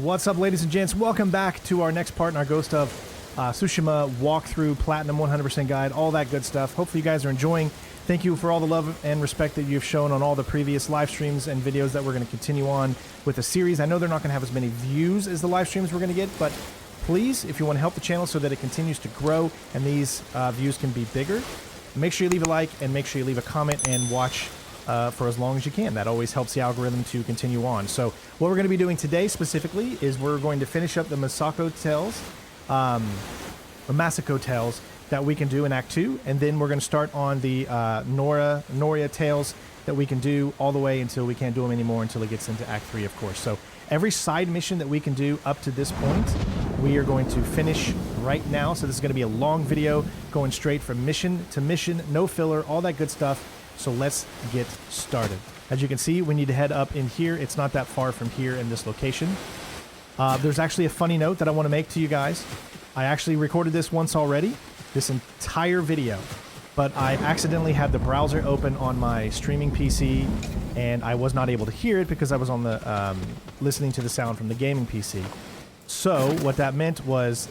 What's up, ladies and gents? Welcome back to our next part in our Ghost of Tsushima walkthrough, Platinum 100% guide, all that good stuff. Hopefully you guys are enjoying. Thank you for all the love and respect that you've shown on all the previous live streams and videos that we're going to continue on with the series. I know they're not going to have as many views as the live streams we're going to get, but please, if you want to help the channel so that it continues to grow and these views can be bigger, make sure you leave a like and make sure you leave a comment and watch for as long as you can. That always helps the algorithm to continue on. So what we're going to be doing today specifically is we're going to finish up the Masako tales, or Masako tales that we can do in Act 2, and then we're going to start on the Norio tales that we can do all the way until we can't do them anymore until it gets into Act 3, of course. So every side mission that we can do up to this point, we are going to finish right now. So this is going to be a long video going straight from mission to mission, no filler, all that good stuff. So let's get started. As you can see, we need to head up in here. It's not that far from here in this location. There's actually a funny note that I want to make to you guys. I actually recorded this once already, this entire video, but I accidentally had the browser open on my streaming PC and I was not able to hear it because I was on the listening to the sound from the gaming PC. So what that meant was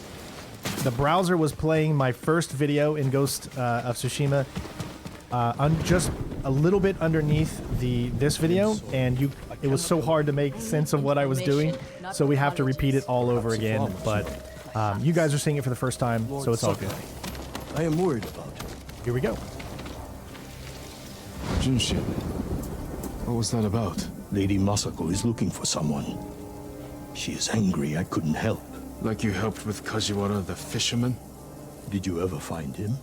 the browser was playing my first video in Ghost of Tsushima just a little bit underneath this video, and it was so hard to make sense of what I was doing, so we have to repeat it all over again. But you guys are seeing it for the first time, so it's all good. I am worried about it. Here we go. Junshin, what was that about? Lady Masako is looking for someone. She is angry I couldn't help. Like you helped with Kajiwara the fisherman? Did you ever find him?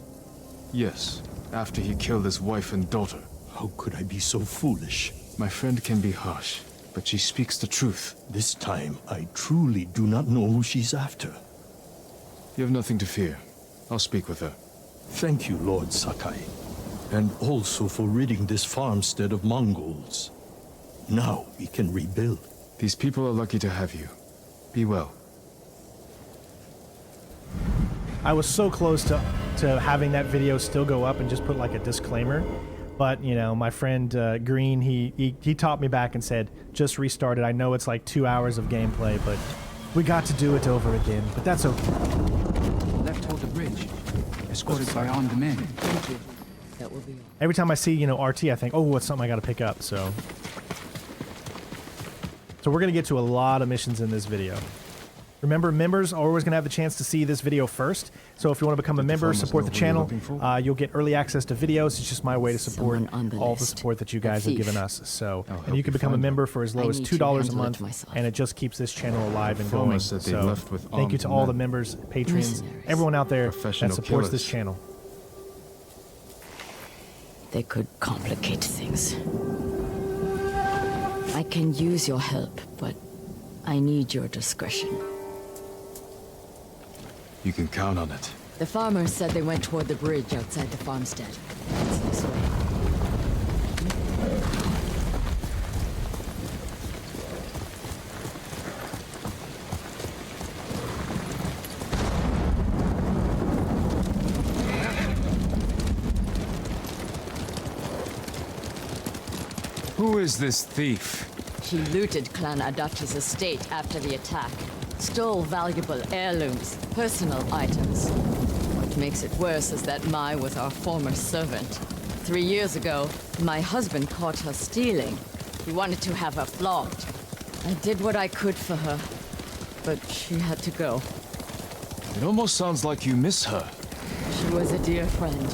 Yes, after he killed his wife and daughter. How could I be so foolish? My friend can be harsh, but she speaks the truth. This time, I truly do not know who she's after. You have nothing to fear. I'll speak with her. Thank you, Lord Sakai. And also for ridding this farmstead of Mongols. Now we can rebuild. These people are lucky to have you. Be well. I was so close to having that video still go up and just put like a disclaimer, but you know, my friend Green, he taught me back and said, just restart it. I know it's like 2 hours of gameplay, but we got to do it over again, but that's okay. Left toward the bridge, escorted by armed men. Thank you. That will be all. Every time I see, you know, RT, I think, oh, it's something I got to pick up, so we're going to get to a lot of missions in this video. Remember, members are always going to have the chance to see this video first. So if you want to become a member, support the channel, you'll get early access to videos. It's just my way to support all the support that you guys have given us. So, and you can become a member for as low as $2 a month, and it just keeps this channel alive and going. So thank you to all the members, patrons, everyone out there that supports this channel. They could complicate things. I can use your help, but I need your discretion. You can count on it. The farmers said they went toward the bridge outside the farmstead. It's this way. Who is this thief? She looted Clan Adachi's estate after the attack. Stole valuable heirlooms, personal items. What makes it worse is that Mai was our former servant. 3 years ago, my husband caught her stealing. He wanted to have her flogged. I did what I could for her, but she had to go. It almost sounds like you miss her. She was a dear friend.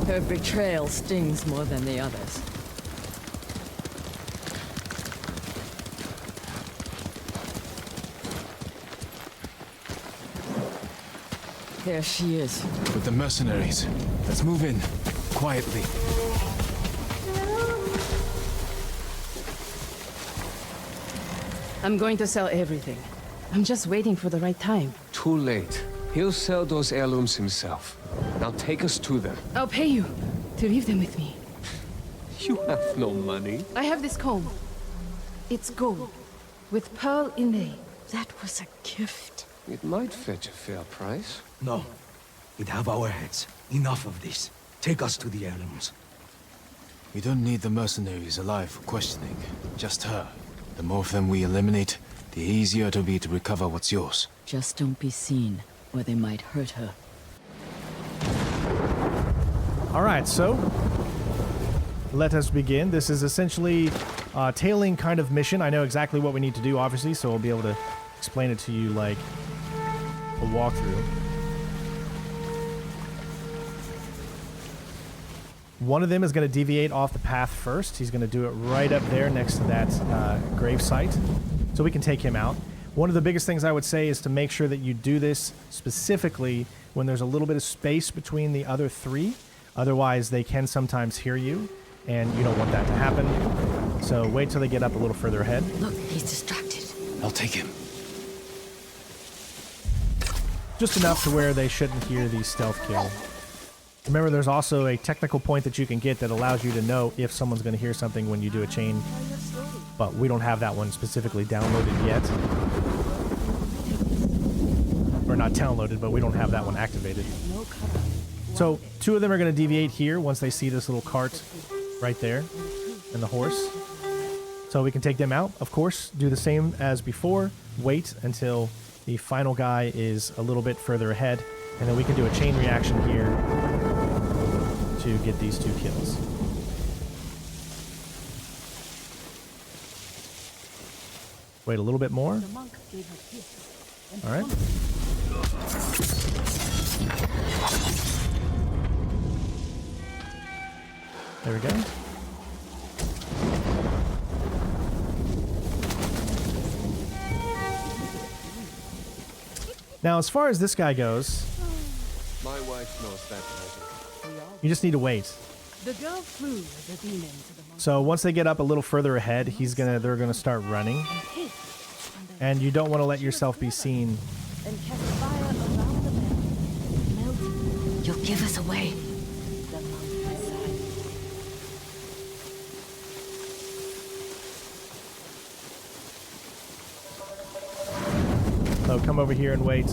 Her betrayal stings more than the others. There she is. With the mercenaries. Let's move in. Quietly. I'm going to sell everything. I'm just waiting for the right time. Too late. He'll sell those heirlooms himself. Now take us to them. I'll pay you to leave them with me. You have no money. I have this comb. It's gold, with pearl inlay. That was a gift. It might fetch a fair price. No. We'd have our heads. Enough of this. Take us to the heirlooms. We don't need the mercenaries alive for questioning. Just her. The more of them we eliminate, The easier it'll be to recover what's yours. Just don't be seen, or they might hurt her. All right, so let us begin. This is essentially a tailing kind of mission. I know exactly what we need to do, obviously, so I'll be able to explain it to you like a walkthrough. One of them is going to deviate off the path first. He's going to do it right up there next to that grave site, so we can take him out. One of the biggest things I would say is to make sure that you do this specifically when there's a little bit of space between the other three. Otherwise, they can sometimes hear you, and you don't want that to happen. So wait till they get up a little further ahead. Look, he's distracted. I'll take him. Just enough to where they shouldn't hear the stealth kill. Remember, there's also a technical point that you can get that allows you to know if someone's going to hear something when you do a chain, but we don't have that one specifically downloaded yet. Or not downloaded, but we don't have that one activated. So 2 of them are going to deviate here once they see this little cart right there and the horse. So we can take them out. Of course, do the same as before. Wait until the final guy is a little bit further ahead, and then we can do a chain reaction here to get these 2 kills. Wait a little bit more. All right. There we go. Now, as far as this guy goes, My wife knows that measure. you just need to wait. The girl flew as a demon to the So once they get up a little further ahead, they're gonna start running, and you don't want to let yourself be seen. and cast fire around the bed, melting You'll give us away. the mountainside. So come over here and wait.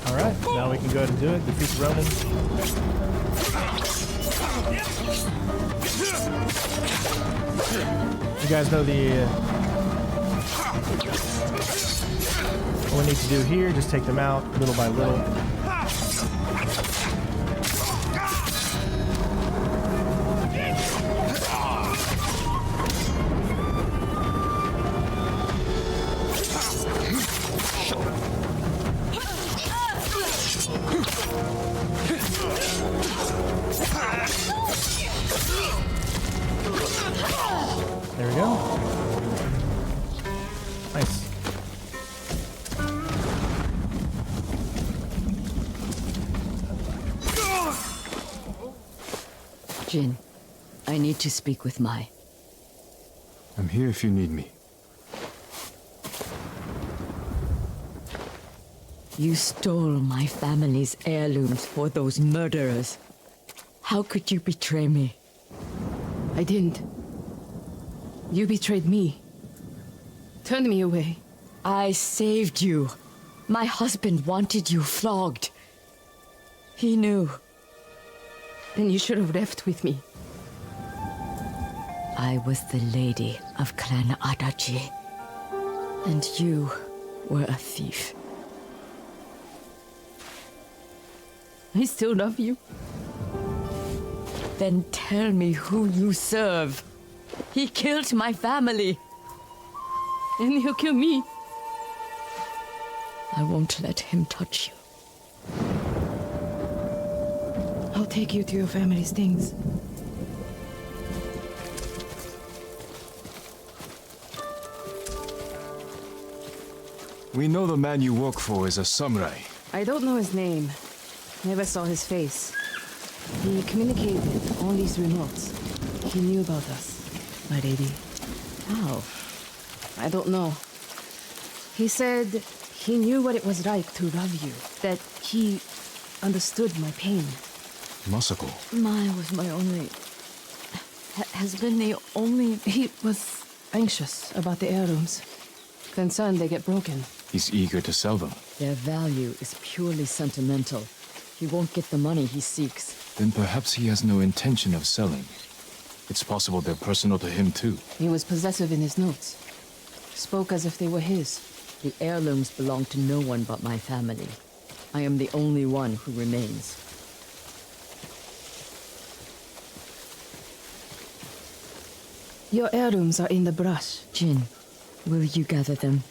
All right, now we can go ahead and do it. Defeat the Romans. You guys know what we need to do here. Just take them out little by little. There we go. Nice. Jin, I need to speak with Mai. I'm here if you need me. You stole my family's heirlooms for those murderers. How could you betray me? I didn't. You betrayed me. Turned me away. I saved you. My husband wanted you flogged. He knew. Then you should have left with me. I was the lady of Clan Adachi. And you were a thief. I still love you. Then tell me who you serve. He killed my family. And he'll kill me. I won't let him touch you. I'll take you to your family's things. We know the man you work for is a samurai. I don't know his name. Never saw his face. He communicated only through notes. He knew about us, my lady. How? I don't know. He said he knew what it was like to love you. That he understood my pain. Masako. Mai was my only... has been the only... He was anxious about the heirlooms. Concerned they get broken. He's eager to sell them. Their value is purely sentimental. he won't get the money he seeks. Then perhaps he has no intention of selling. It's possible they're personal to him too. He was possessive in his notes. Spoke as if they were his. The heirlooms belong to no one but my family. I am the only one who remains. Your heirlooms are in the brush. Jin, will you gather them?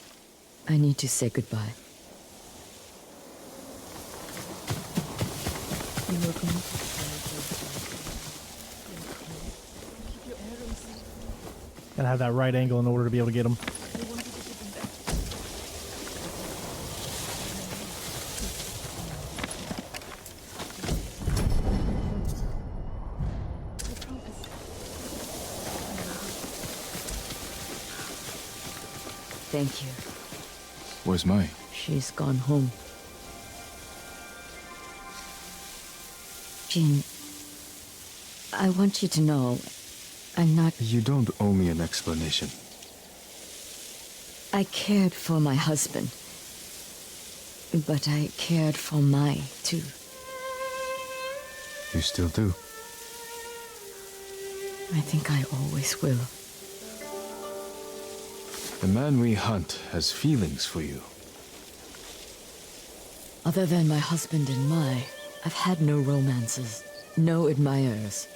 I need to say goodbye. Gotta have that right angle in order to be able to get them. Thank you. Where's Mai? She's gone home. Jin, I want you to know, I'm not... You don't owe me an explanation. I cared for my husband. But I cared for Mai, too. You still do? I think I always will. The man we hunt has feelings for you. Other than my husband and Mai, I've had no romances, no admirers.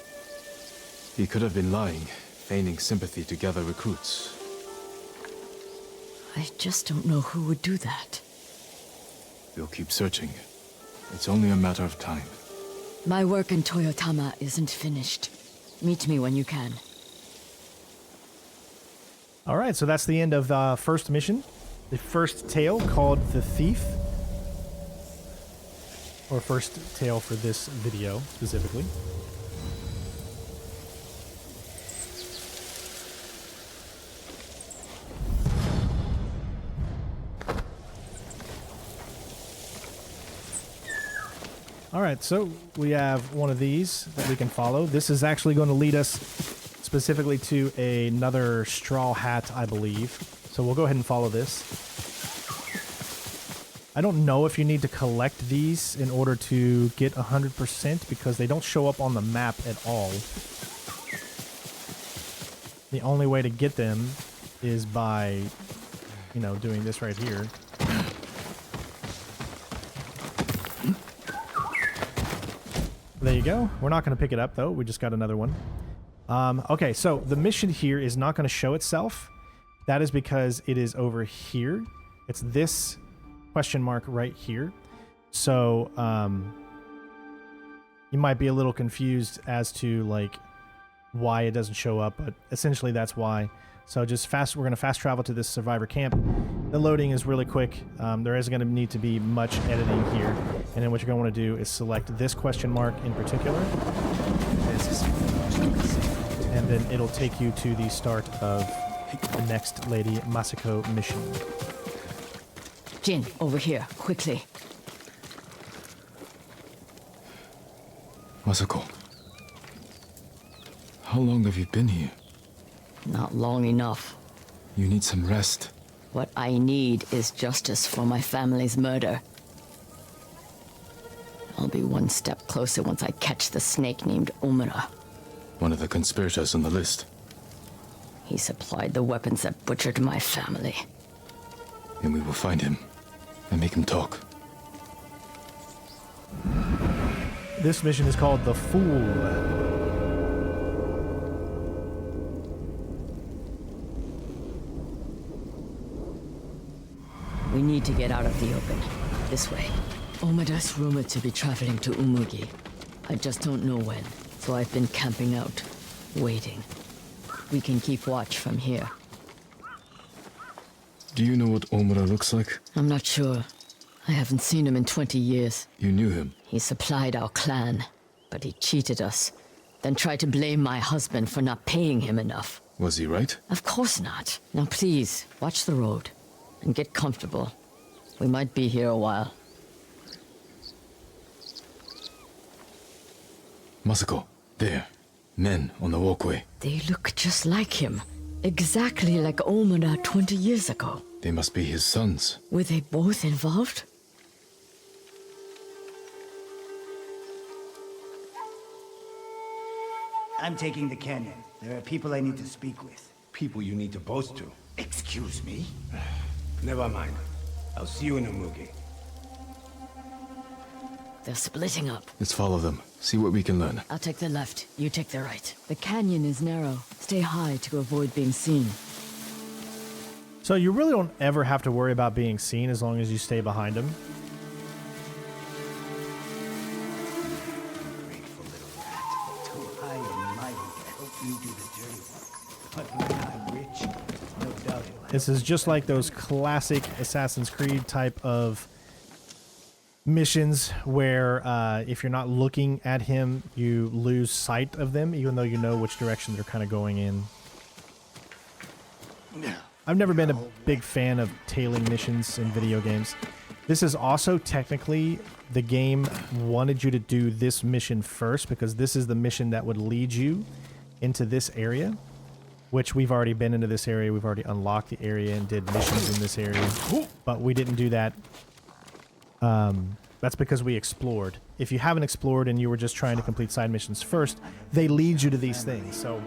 He could have been lying, feigning sympathy to gather recruits. I just don't know who would do that. We'll keep searching. It's only a matter of time. My work in Toyotama isn't finished. Meet me when you can. All right, so that's the end of the first mission. The first tale called The Thief. Or first tale for this video, specifically. All right, so we have one of these that we can follow. This is actually going to lead us specifically to another straw hat, I believe. So we'll go ahead and follow this. I don't know if you need to collect these in order to get 100% because they don't show up on the map at all. The only way to get them is by, you know, doing this right here. There you go. We're not going to pick it up, though. We just got another one. Okay, so the mission here is not going to show itself. That is because it is over here. It's this question mark right here. So, you might be a little confused as to, like, why it doesn't show up, but essentially that's why. So just we're going to fast travel to this survivor camp. The loading is really quick. There isn't going to need to be much editing here. And then what you're going to want to do is select this question mark in particular. And then it'll take you to the start of the next Lady Masako mission. Jin, over here, quickly. Masako. How long have you been here? Not long enough. You need some rest. What I need is justice for my family's murder. I'll be one step closer once I catch the snake named Omura. One of the conspirators on the list. He supplied the weapons that butchered my family. And we will find him and make him talk. This mission is called The Fool. We need to get out of the open. This way. Omura's rumored to be traveling to Umugi. I just don't know when, so I've been camping out, waiting. We can keep watch from here. Do you know what Omura looks like? I'm not sure. I haven't seen him in 20 years. You knew him? He supplied our clan, but he cheated us. Then tried to blame my husband for not paying him enough. Was he right? Of course not. Now please, watch the road. And get comfortable. We might be here a while. Masako, there. Men on the walkway. They look just like him. Exactly like Omura 20 years ago. They must be his sons. Were they both involved? I'm taking the canyon. There are people I need to speak with. People you need to boast to. Excuse me? Never mind. I'll see you in Umugi. They're splitting up. Let's follow them. See what we can learn. I'll take the left, you take the right. The canyon is narrow. Stay high to avoid being seen. So you really don't ever have to worry about being seen as long as you stay behind him. Grateful little rat. Too high and mighty to help me do the dirty work. But when I'm rich, no doubt he'll help. This is just like those classic Assassin's Creed type of missions where if you're not looking at him, you lose sight of them, even though you know which direction they're kind of going in. I've never been a big fan of tailing missions in video games. This is also technically the game wanted you to do this mission first because this is the mission that would lead you into this area, which we've already been into this area. We've already unlocked the area and did missions in this area, but we didn't do that. That's because we explored. If you haven't explored and you were just trying to complete side missions first, they lead you to these things. So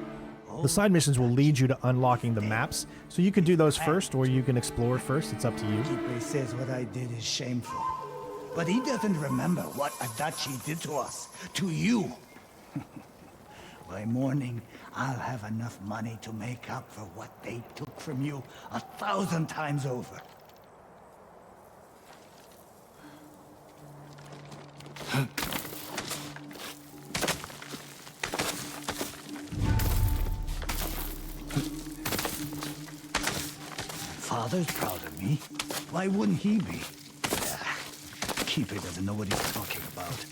the side missions will lead you to unlocking the maps. So you can do those first or you can explore first. It's up to you. He says what I did is shameful. But he doesn't remember what Adachi did to us, to you. By morning, I'll have enough money to make up for what they took from you 1,000 times over. Father's proud of me. Why wouldn't he be? Keeper doesn't know what he's talking about.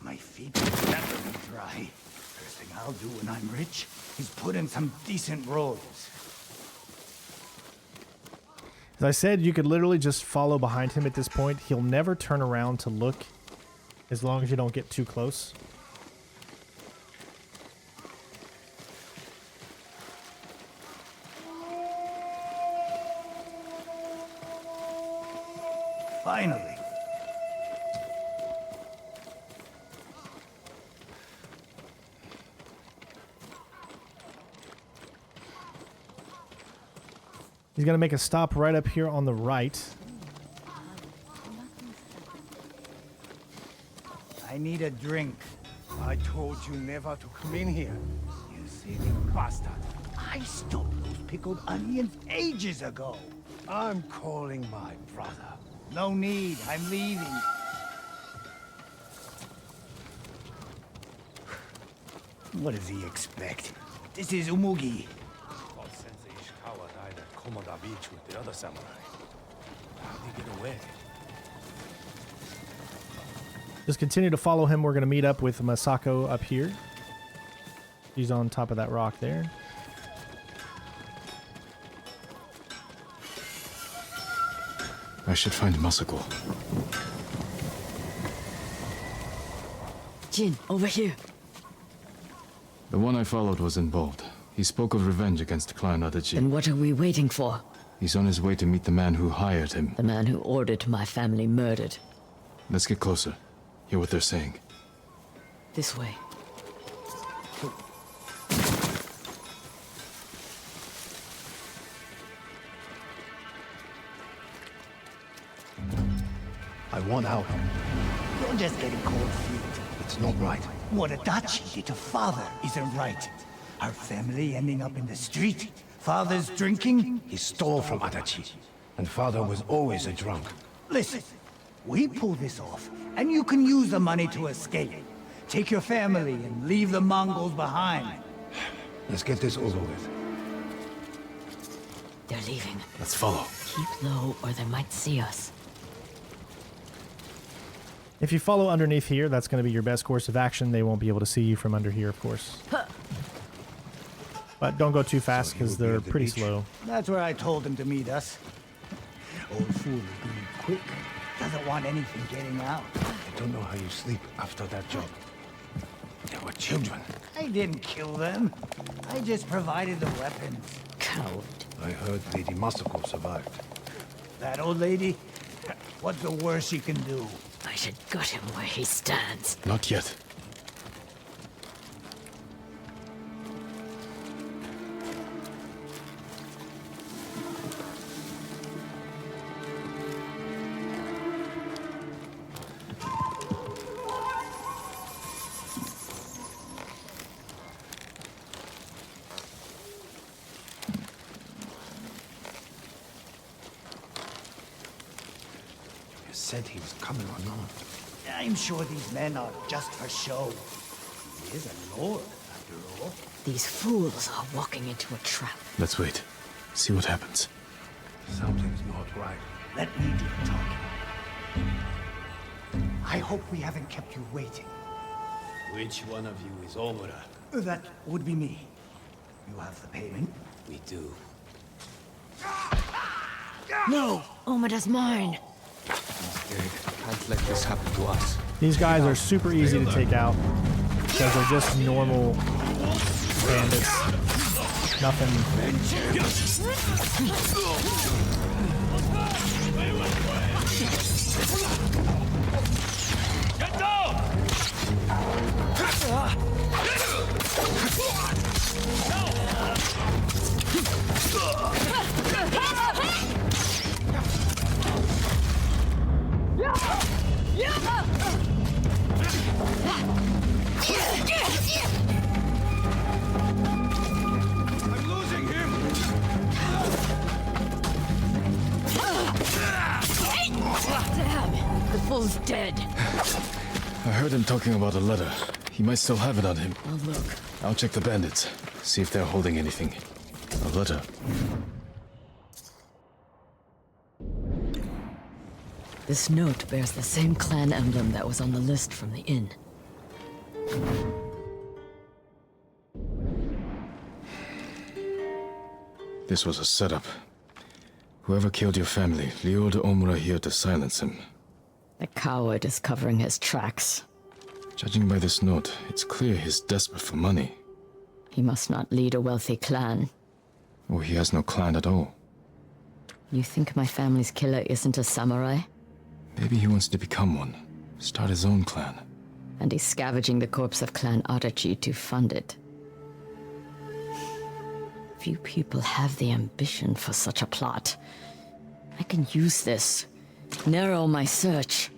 My feet are definitely dry. First thing I'll do when I'm rich is put in some decent roads. As I said, you could literally just follow behind him at this point. He'll never turn around to look as long as you don't get too close. Finally. He's going to make a stop right up here on the right. I need a drink. I told you never to come in here. You silly bastard. I stole those pickled onions ages ago. I'm calling my brother. No need. I'm leaving. What does he expect? This is Umugi. Sensei Ishikawa died at Komoda Beach with the other samurai. How did he get away? Just continue to follow him. We're going to meet up with Masako up here. He's on top of that rock there. I should find Masako. Jin, over here. The one I followed was involved. He spoke of revenge against Clan Adachi. Then what are we waiting for? He's on his way to meet the man who hired him. The man who ordered my family murdered. Let's get closer. Hear what they're saying. This way. I want out. You're just getting cold feet. It's not right. What Adachi did to Father isn't right. Our family ending up in the street. Father's drinking. He stole from Adachi, and father was always a drunk. Listen, we pull this off, and you can use the money to escape. Take your family and leave the Mongols behind. Let's get this over with. They're leaving. Let's follow. Keep low or they might see us. If you follow underneath here, that's going to be your best course of action. They won't be able to see you from under here, of course. But don't go too fast because they're pretty slow. That's where I told him to meet us. Old fool is being quick. Doesn't want anything getting out. I don't know how you sleep after that job. They were children. I didn't kill them. I just provided the weapons. Coward. I heard Lady Masako survived. That old lady? What's the worst she can do? I should gut him where he stands. Not yet. Said he was coming or not. I'm sure these men are just for show. He is a lord, after all. These fools are walking into a trap. Let's wait. See what happens. Something's not right. Let me do the talking. I hope we haven't kept you waiting. Which one of you is Omura? That would be me. You have the payment? We do. No! Omada's mine! Dead. Can't let this happen to us. These guys are super easy to take out because they're just normal bandits. Nothing. Get down! I'm losing him! Damn! The fool's dead. I heard him talking about a letter. He might still have it on him. I'll look. I'll check the bandits. See if they're holding anything. A letter. This note bears the same clan emblem that was on the list from the inn. This was a setup. Whoever killed your family lured Omura here to silence him. The coward is covering his tracks. Judging by this note, it's clear he's desperate for money. He must not lead a wealthy clan. Or he has no clan at all. You think my family's killer isn't a samurai? Maybe he wants to become one. Start his own clan. And he's scavenging the corpse of Clan Adachi to fund it. Few people have the ambition for such a plot. I can use this. Narrow my search.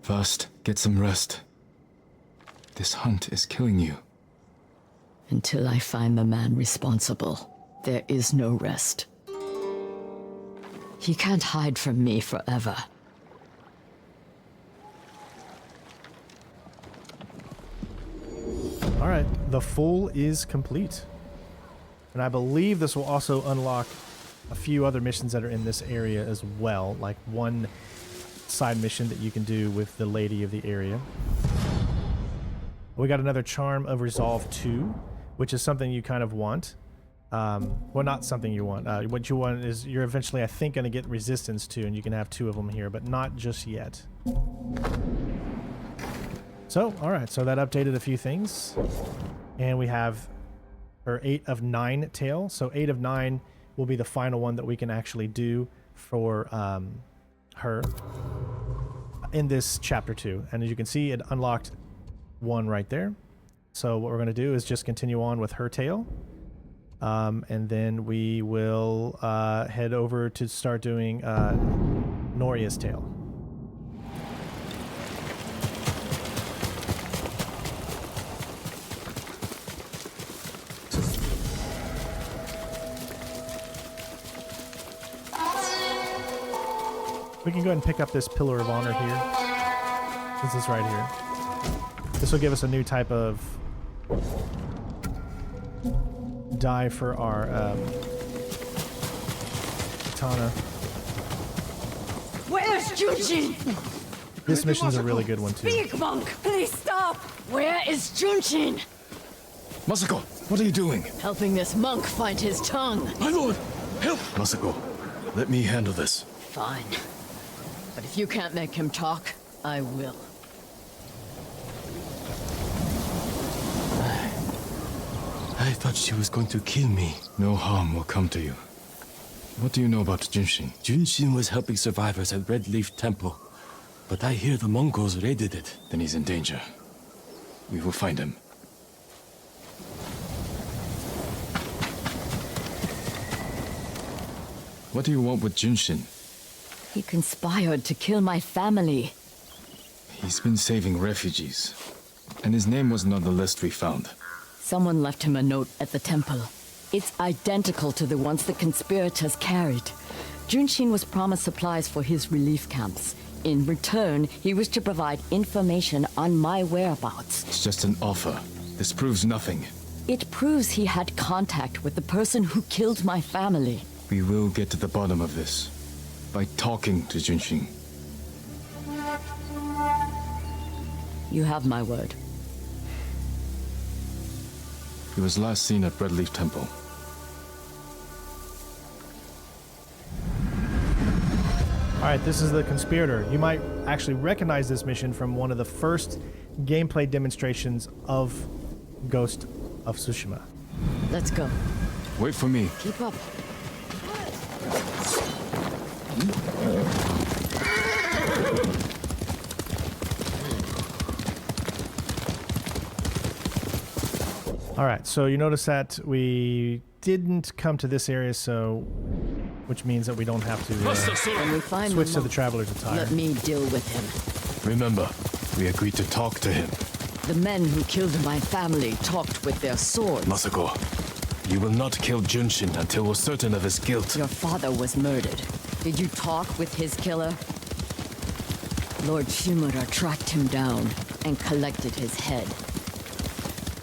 First, get some rest. This hunt is killing you. Until I find the man responsible, there is no rest. He can't hide from me forever. All right, the full is complete. And I believe this will also unlock a few other missions that are in this area as well, like one side mission that you can do with the lady of the area. We got another Charm of Resolve 2, which is something you kind of want. Well, not something you want. What you want is you're eventually, I think, going to get Resistance to, and you can have 2 of them here, but not just yet. So, alright, so that updated a few things. And we have her 8 of 9 tail. So 8 of 9 will be the final one that we can actually do for her in this chapter 2. And as you can see, it unlocked 1 right there. So what we're going to do is just continue on with her tail. And then we will head over to start doing Noria's tail. We can go ahead and pick up this Pillar of Honor here. This is right here. This will give us a new type of die for our katana. Where's Junshin? This mission's a really good one too. Speak, monk! Please stop! Where is Junshin? Masako, what are you doing? Helping this monk find his tongue. My lord, help! Masako, let me handle this. Fine. But if you can't make him talk, I will. I thought she was going to kill me. No harm will come to you. What do you know about Junshin? Junshin was helping survivors at Red Leaf Temple, but I hear the Mongols raided it. Then he's in danger. We will find him. What do you want with Junshin? He conspired to kill my family. He's been saving refugees. And his name wasn't on the list we found. Someone left him a note at the temple. It's identical to the ones the conspirators carried. Junshin was promised supplies for his relief camps. In return, he was to provide information on my whereabouts. It's just an offer. This proves nothing. It proves he had contact with the person who killed my family. We will get to the bottom of this. By talking to Junshin. You have my word. He was last seen at Red Leaf Temple. Alright, this is the Conspirator. You might actually recognize this mission from one of the first gameplay demonstrations of Ghost of Tsushima. Let's go. Wait for me. Keep up. Alright, so you notice that we didn't come to this area, so which means that we don't have to When we find switch to the Traveler's Attire. let me deal with him. Remember, we agreed to talk to him. The men who killed my family talked with their swords. Masako, you will not kill Junshin until we're certain of his guilt. Your father was murdered. Did you talk with his killer? Lord Shimura tracked him down and collected his head.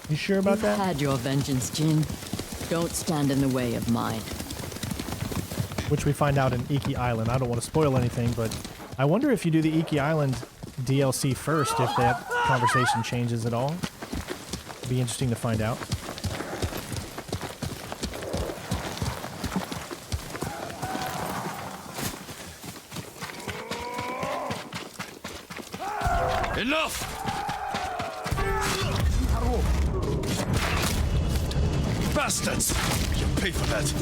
You sure about that? You've had your vengeance, Jin. Don't stand in the way of mine. Which we find out in Iki Island. I don't want to spoil anything, but I wonder if you do the Iki Island DLC first, if that conversation changes at all. It'd be interesting to find out. Enough! Bastards! You pay for that!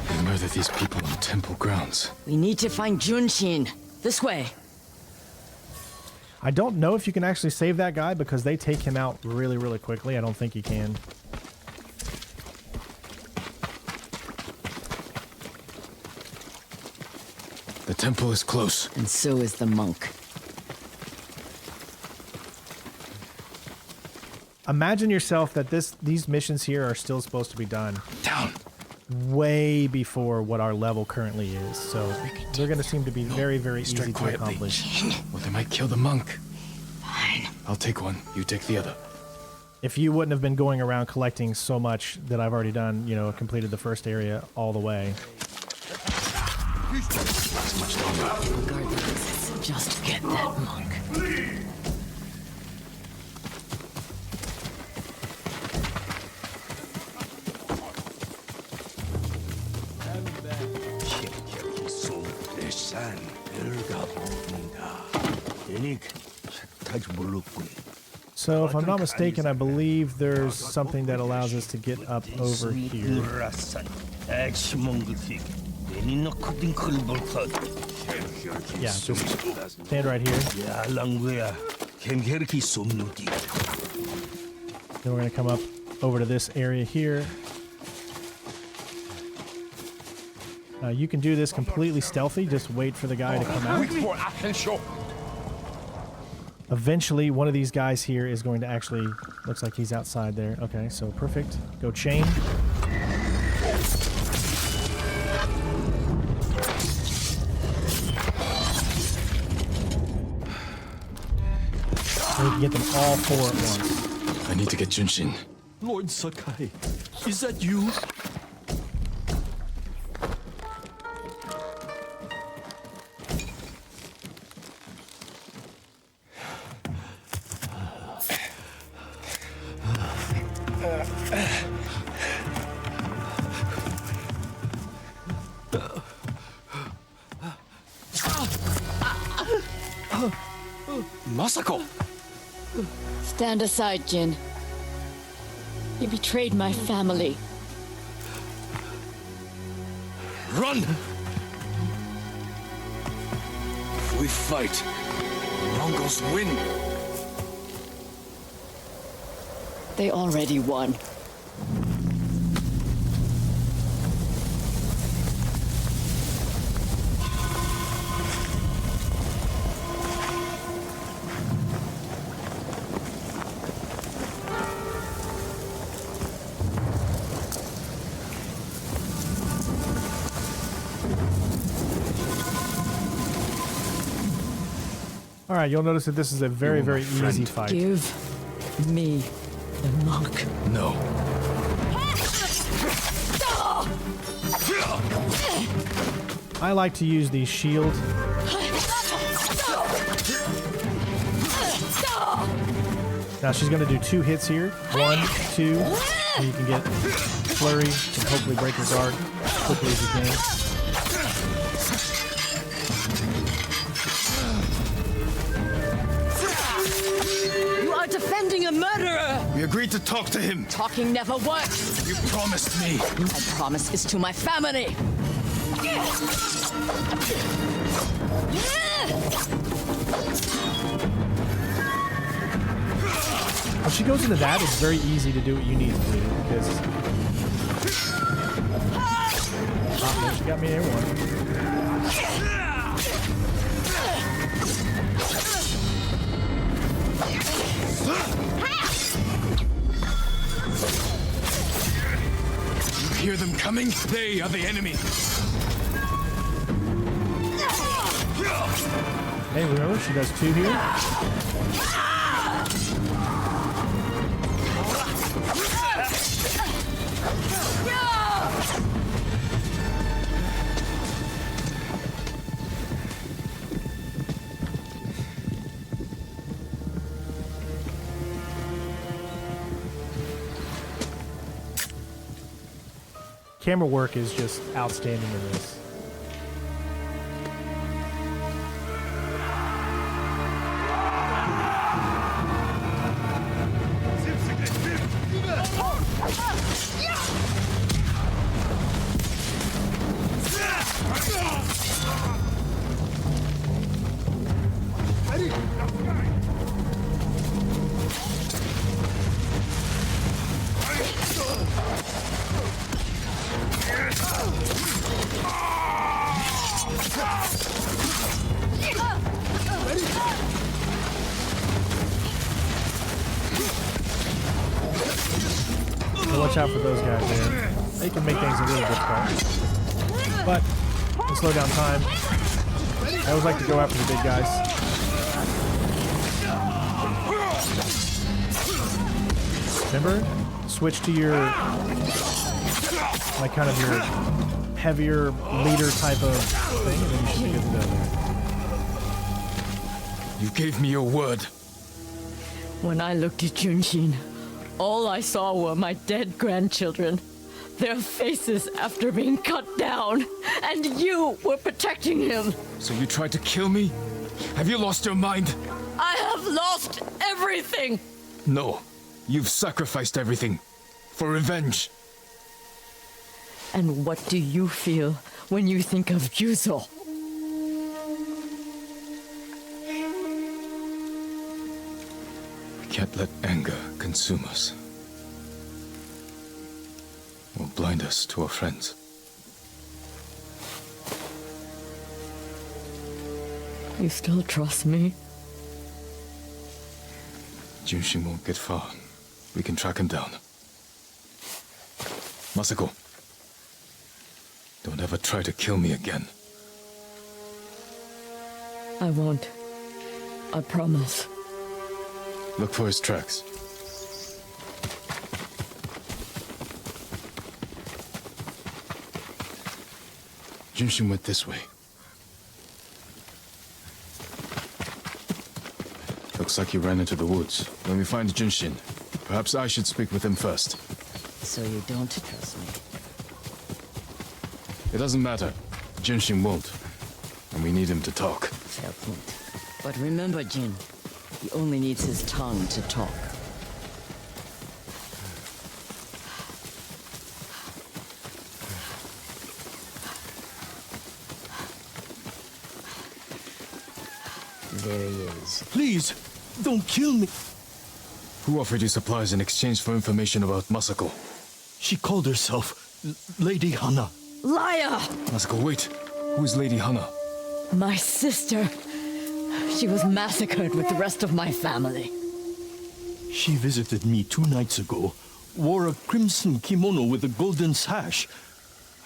They murdered these people on temple grounds. We need to find Junshin. This way. I don't know if you can actually save that guy because they take him out really, really quickly. I don't think you can. The temple is close. And so is the monk. Imagine yourself that these missions here are still supposed to be done. Down. Way before what our level currently is. So they're going to seem to be very, very easy to accomplish. Well, they might kill the monk. Fine. I'll take one. You take the other. If you wouldn't have been going around collecting so much that I've already done, you know, completed the first area all the way. Regardless, just get that monk. So if I'm not mistaken, I believe there's something that allows us to get up over here. Yeah, just stand right here. Then we're going to come up over to this area here. You can do this completely stealthy. Just wait for the guy to come out. Eventually, one of these guys here is going to actually... Looks like he's outside there. Okay, so perfect. Go chain. So we can get them all four at once. I need to get Junshin. Lord Sakai, is that you? Masako! Stand aside, Jin. You betrayed my family. Run! If we fight, Mongols win. They already won. All right, you'll notice that this is a very, very easy fight. Give me the monk. No. I like to use the shield. Now she's going to do 2 hits here. 1, 2, and you can get flurry and hopefully break her guard as quickly as you can. Defending a murderer! We agreed to talk to him. Talking never works. You promised me. My promise is to my family. When she goes into that, it's very easy to do what you need to do because... Oh, no, she got me there one. Hear them coming? They are the enemy. Hey, remember, she does 2 here. Camera work is just outstanding in this. Watch out for those guys there. They can make things a little difficult. But, to slow down time, I always like to go after the big guys. Remember? Switch to your, like, kind of your heavier leader type of thing, and then you should be good to go there. You gave me your word. When I looked at Junshin, all I saw were my dead grandchildren, their faces after being cut down, and you were protecting him. So you tried to kill me? Have you lost your mind? I have lost everything! No. You've sacrificed everything. For revenge. And what do you feel when you think of Yuzo? We can't let anger consume us. Or blind us to our friends. You still trust me? Junshin won't get far. We can track him down. Masako. Don't ever try to kill me again. I won't. I promise. Look for his tracks. Junshin went this way. Looks like he ran into the woods. When we find Junshin, perhaps I should speak with him first. So you don't trust me? It doesn't matter. Junshin won't. And we need him to talk. Fair point. But remember, Jin, He only needs his tongue to talk. There he is. Please, don't kill me. Who offered you supplies in exchange for information about Masako? She called herself Lady Hana. Liar! Masako, wait. Who is Lady Hana? My sister. She was massacred with the rest of my family. She visited me 2 nights ago, wore a crimson kimono with a golden sash.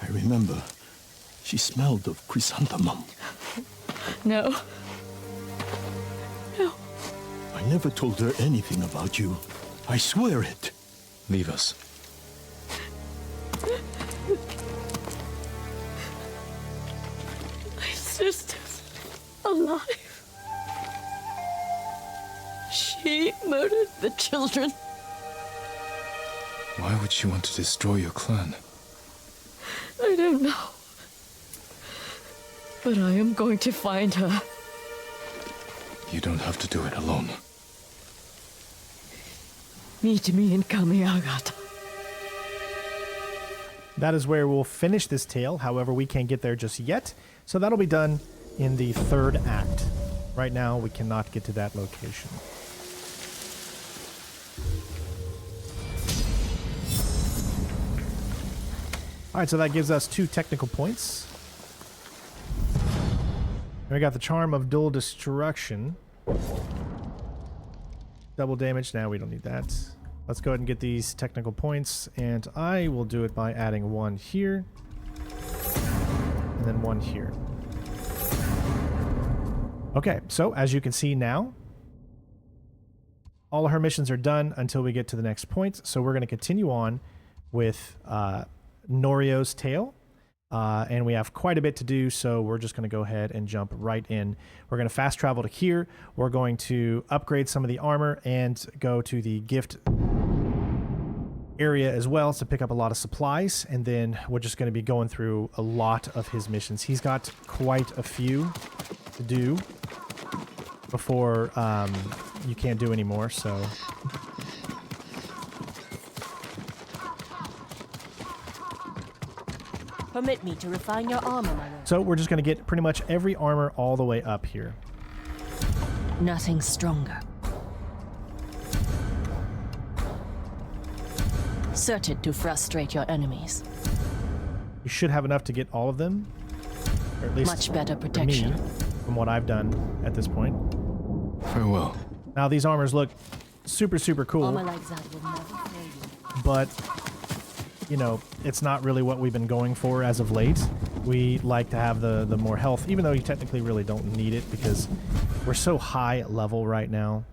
I remember. She smelled of chrysanthemum. No. No. I never told her anything about you. I swear it. Leave us. My sister's alive. She murdered the children. Why would she want to destroy your clan? I don't know. But I am going to find her. You don't have to do it alone. Meet me in Kamiagata. That is where we'll finish this tale. However, we can't get there just yet. So that'll be done in the 3rd act. Right now, we cannot get to that location. Alright, so that gives us 2 technical points. And we got the Charm of Dual Destruction. Double damage. Now we don't need that. Let's go ahead and get these technical points, and I will do it by adding 1 here, and then 1 here. Okay, so as you can see now, all of her missions are done until we get to the next point, so we're going to continue on with Norio's tale, and we have quite a bit to do, so we're just going to go ahead and jump right in. We're going to fast travel to here. We're going to upgrade some of the armor and go to the gift area as well to pick up a lot of supplies, and then we're just going to be going through a lot of his missions. He's got quite a few to do before you can't do anymore, so... Permit me to refine your armor, my lord. So we're just going to get pretty much every armor all the way up here. Nothing stronger. Certain to frustrate your enemies. You should have enough to get all of them. Or at least much better for protection. me, from what I've done at this point. Farewell. Now these armors look super, super cool. Armor like that will never fail you. But, you know, it's not really what we've been going for as of late. We like to have the more health, even though you technically really don't need it because we're so high level right now.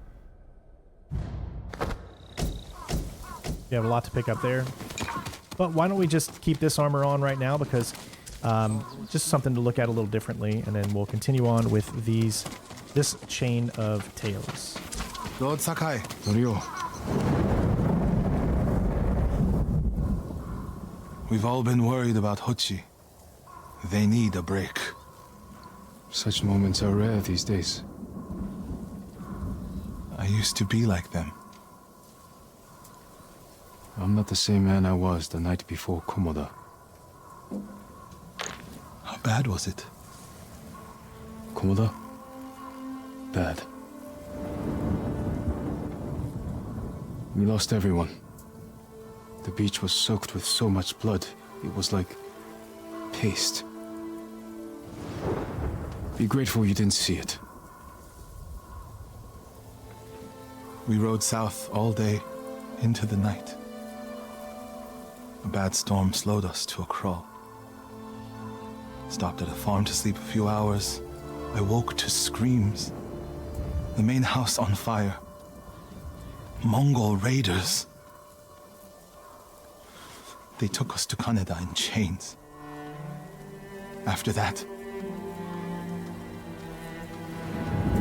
You have a lot to pick up there. But why don't we just keep this armor on right now, because just something to look at a little differently, and then we'll continue on with this chain of tales. Lord Sakai. Norio. We've all been worried about Hochi. They need a break. Such moments are rare these days. I used to be like them. I'm not the same man I was the night before Komoda. How bad was it? Komoda? Bad. We lost everyone. The beach was soaked with so much blood, it was like paste. Be grateful you didn't see it. We rode south all day, into the night. A bad storm slowed us to a crawl. Stopped at a farm to sleep a few hours. I woke to screams. The main house on fire. Mongol raiders. They took us to Kaneda in chains. After that,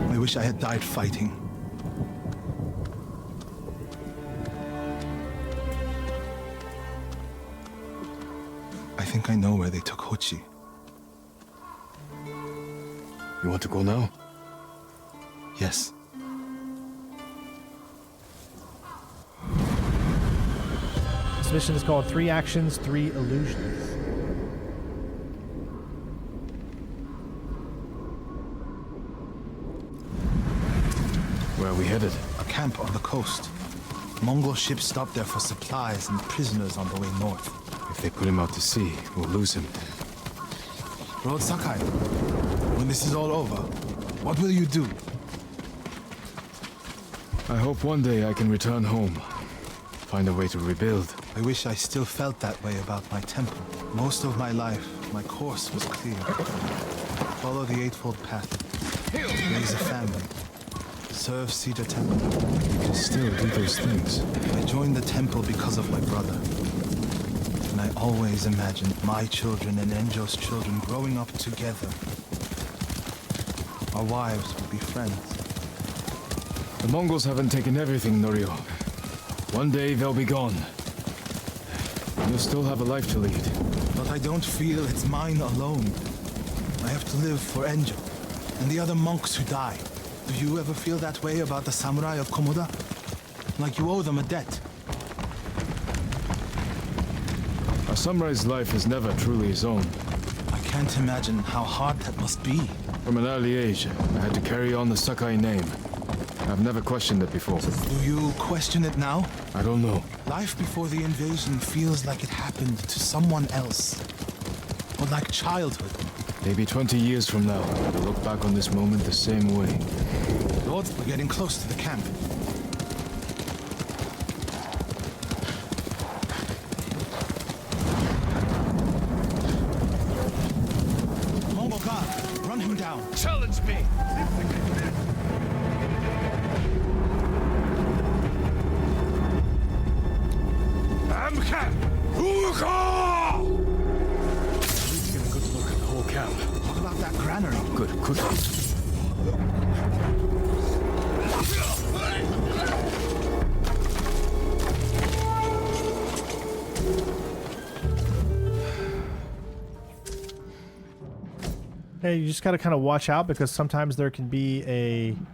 I wish I had died fighting. I think I know where they took Hochi. You want to go now? Yes. This mission is called 3 Actions, 3 Illusions. Where are we headed? A camp on the coast. Mongol ships stopped there for supplies and prisoners on the way north. If they put him out to sea, we'll lose him. Lord Sakai, when this is all over, what will you do? I hope one day I can return home. Find a way to rebuild. I wish I still felt that way about my temple. Most of my life, my course was clear. Follow the Eightfold Path. Raise a family. Serve Cedar Temple. You can still do those things. I joined the temple because of my brother. And I always imagined my children and Enjo's children growing up together. Our wives would be friends. The Mongols haven't taken everything, Norio. One day they'll be gone. You'll still have a life to lead. But I don't feel it's mine alone. I have to live for Enjo and the other monks who die. Do you ever feel that way about the samurai of Komoda? Like you owe them a debt? A samurai's life is never truly his own. I can't imagine how hard that must be. From an early age, I had to carry on the Sakai name. I've never questioned it before. Do you question it now? I don't know. Life before the invasion feels like it happened to someone else. Or like childhood. Maybe 20 years from now, we'll look back on this moment the same way. Lord, we're getting close to the camp. Mongol guard, run him down. Challenge me! Amka! Uka! Let's get a good look at the whole camp. What about that granary? Good. Hey, you just gotta kind of watch out because sometimes there can be an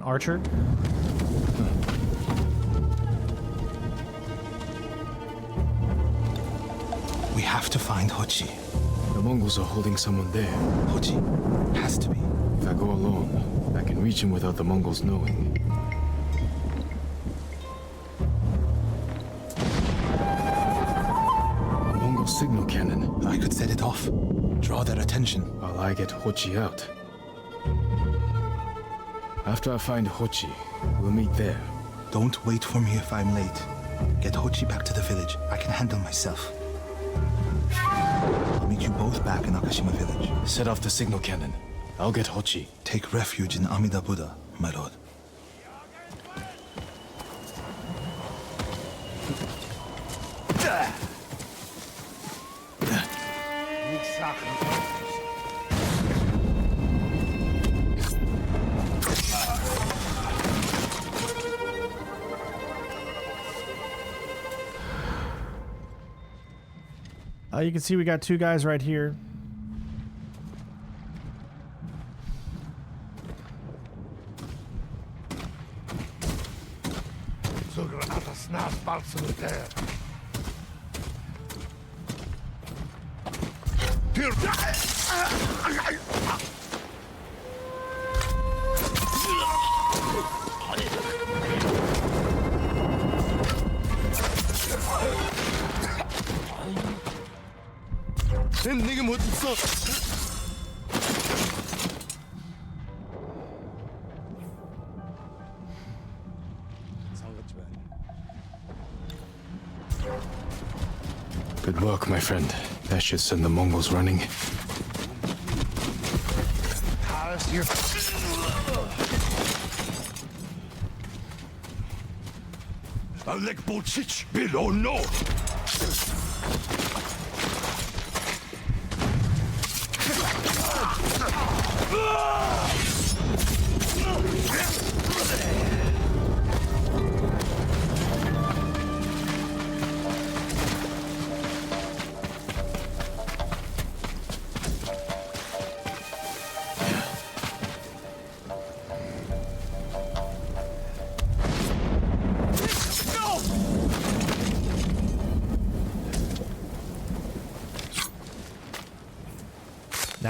archer. We have to find Hochi. The Mongols are holding someone there. Hochi has to be. If I go alone, I can reach him without the Mongols knowing. A Mongol signal cannon. I could set it off. Draw their attention. While I get Hochi out. After I find Hochi, we'll meet there. Don't wait for me if I'm late. Get Hochi back to the village. I can handle myself. I'll meet you both back in Akashima village. Set off the signal cannon. I'll get Hochi. Take refuge in Amida Buddha, my lord. You can see we got 2 guys right here. Good work, my friend. That should send the Mongols running. Alek Bolchich below no! No!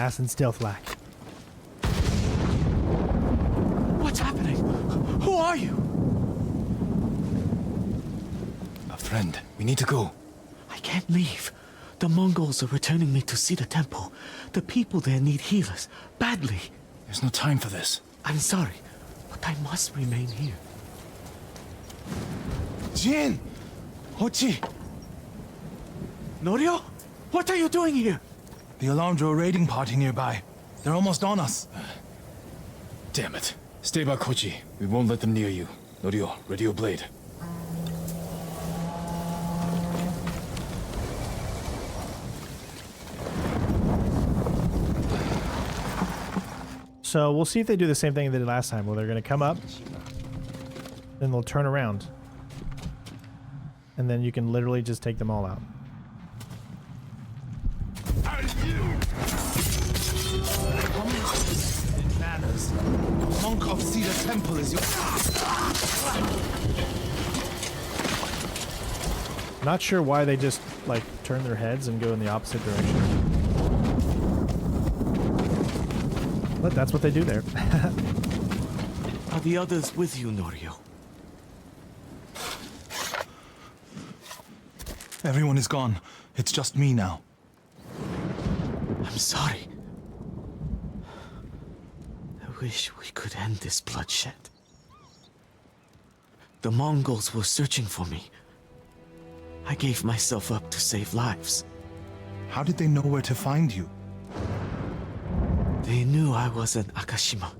Nice and stealth-like. What's happening? Who are you? A friend. We need to go. I can't leave. The Mongols are returning me to see the temple. The people there need healers, badly. There's no time for this. I'm sorry, but I must remain here. Jin! Hochi! Norio? What are you doing here? The alarm drew a raiding party nearby. They're almost on us. Damn it. Stay back, Hochi. We won't let them near you. Norio, ready your blade. So we'll see if they do the same thing they did last time, where they're going to come up, then they'll turn around. And then you can literally just take them all out. Manners. Monk of Cedar Temple is your... Not sure why they just, like, turn their heads and go in the opposite direction. But that's what they do there. Are the others with you, Norio? Everyone is gone. It's just me now. I'm sorry. I wish we could end this bloodshed. The Mongols were searching for me. I gave myself up to save lives. How did they know where to find you? They knew I was an Akashima,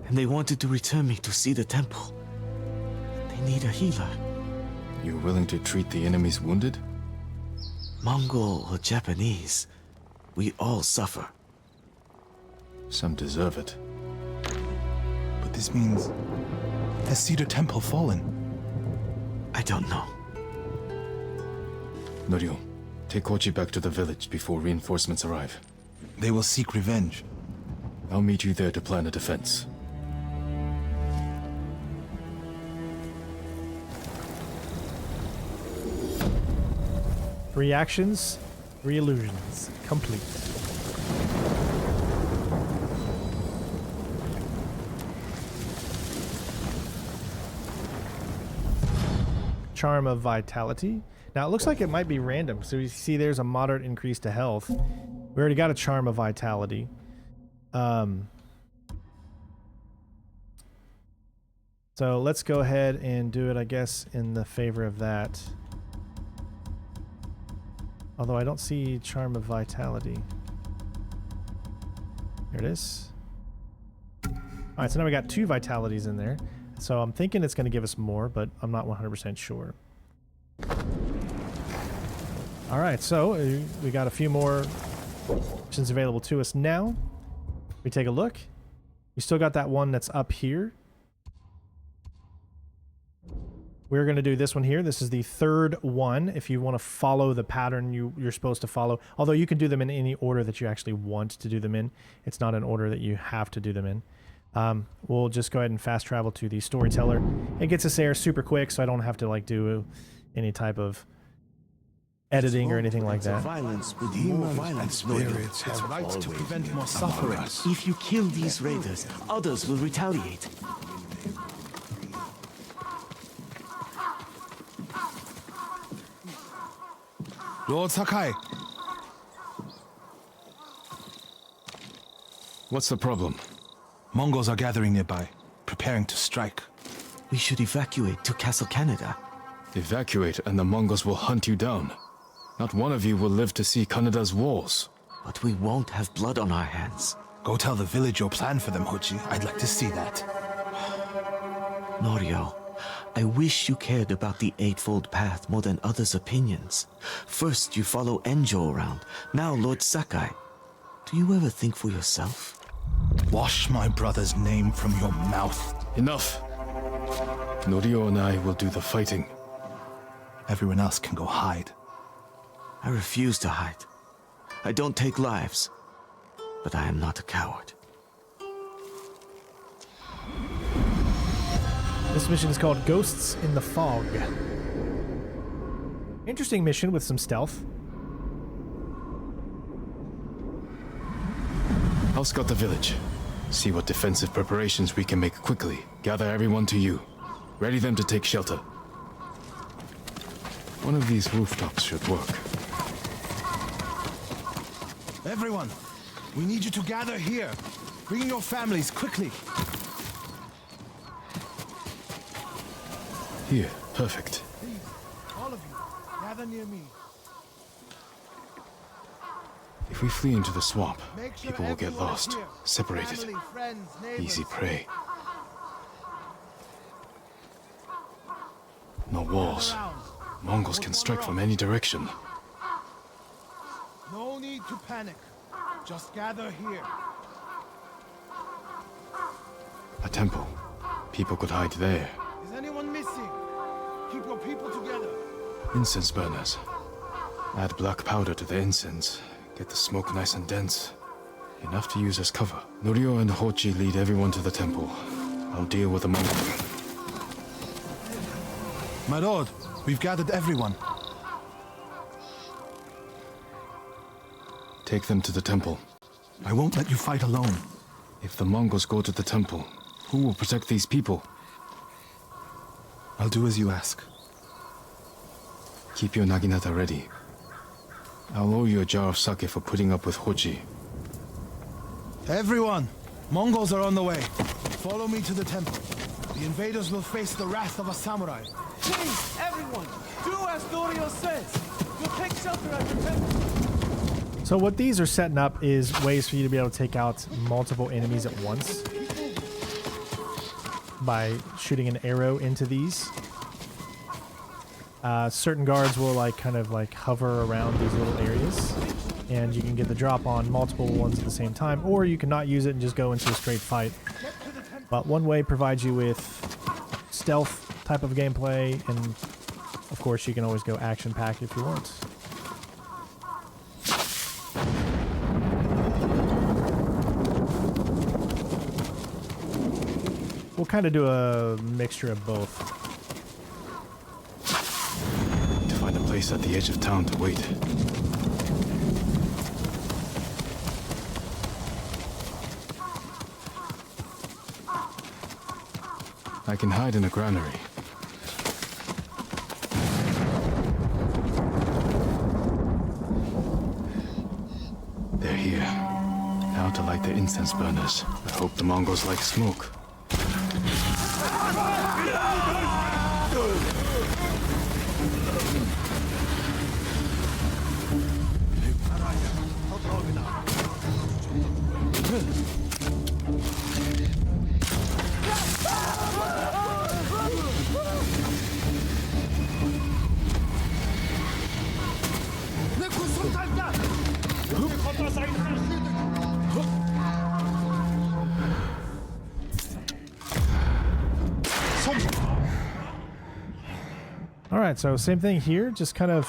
and they wanted to return me to see the temple. They need a healer. You're willing to treat the enemy's wounded? Mongol or Japanese, we all suffer. Some deserve it. But this means... has Cedar Temple fallen? I don't know. Norio, take Hochi back to the village before reinforcements arrive. They will seek revenge. I'll meet you there to plan a defense. Three actions, 3 illusions. Complete. Charm of Vitality. Now it looks like it might be random. So you see there's a moderate increase to health. We already got a Charm of Vitality. So let's go ahead and do it, I guess, in the favor of that. Although I don't see Charm of Vitality. Here it is. Alright, so now we got 2 vitalities in there. So I'm thinking it's going to give us more, but I'm not 100% sure. Alright, so we got a few more options available to us now. We take a look. We still got that one that's up here. We're going to do this one here. This is the 3rd one. If you want to follow the pattern you're supposed to follow, although you can do them in any order that you actually want to do them in. It's not an order that you have to do them in. We'll just go ahead and fast travel to the storyteller. It gets us there super quick, so I don't have to like do any type of editing or anything like that. Violence with more violence, Spirits have right to prevent more suffering. If you kill these raiders, others will retaliate. Lord Sakai. What's the problem? Mongols are gathering nearby, preparing to strike. We should evacuate to Castle Canada. Evacuate and the Mongols will hunt you down. Not one of you will live to see Kanada's walls. But we won't have blood on our hands. Go tell the village your plan for them, Hochi. I'd like to see that. Norio, I wish you cared about the Eightfold Path more than others' opinions. First, you follow Enjo around. Now, Lord Sakai. Do you ever think for yourself? Wash my brother's name from your mouth. Enough! Norio and I will do the fighting. Everyone else can go hide. I refuse to hide. I don't take lives, but I am not a coward. This mission is called Ghosts in the Fog. Interesting mission with some stealth. I'll scout the village. See what defensive preparations we can make quickly. Gather everyone to you. Ready them to take shelter. One of these rooftops should work. Everyone, we need you to gather here. Bring your families, quickly. Here, perfect. Please, all of you, gather near me. If we flee into the swamp, Make sure people will get everyone is lost, here. separated. Family, friends, neighbors. Easy prey. No walls. Mongols can strike from any direction. No need to panic. Just gather here. A temple. People could hide there. Is anyone missing? Keep your people together. Incense burners. Add black powder to the incense. Get the smoke nice and dense. Enough to use as cover. Norio and Hochi lead everyone to the temple. I'll deal with the Mongol. My lord, we've gathered everyone. Take them to the temple. I won't let you fight alone. If the Mongols go to the temple, who will protect these people? I'll do as you ask. Keep your naginata ready. I'll owe you a jar of sake for putting up with Hochi. Everyone, Mongols are on the way. Follow me to the temple. The invaders will face the wrath of a samurai. Please, everyone, do as Norio says. You'll take shelter at the temple. So what these are setting up is ways for you to be able to take out multiple enemies at once by shooting an arrow into these. Certain guards will kind of hover around these little areas, and you can get the drop on multiple ones at the same time, or you can not use it and just go into a straight fight. But one way provides you with stealth type of gameplay, and of course you can always go action packed if you want. We'll kind of do a mixture of both. To find a place at the edge of town to wait. I can hide in a granary. They're here. Now to light the incense burners. I hope the Mongols like smoke. Alright, so same thing here, just kind of...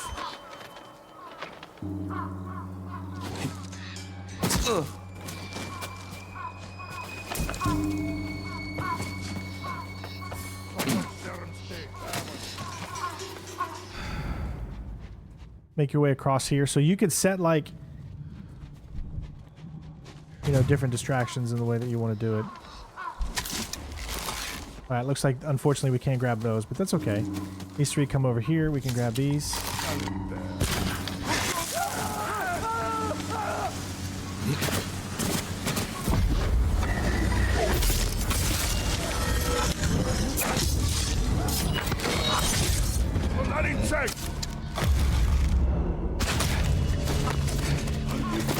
make your way across here. So you could set different distractions in the way that you want to do it. Alright, looks like unfortunately we can't grab those, but that's okay. These three come over here, we can grab these.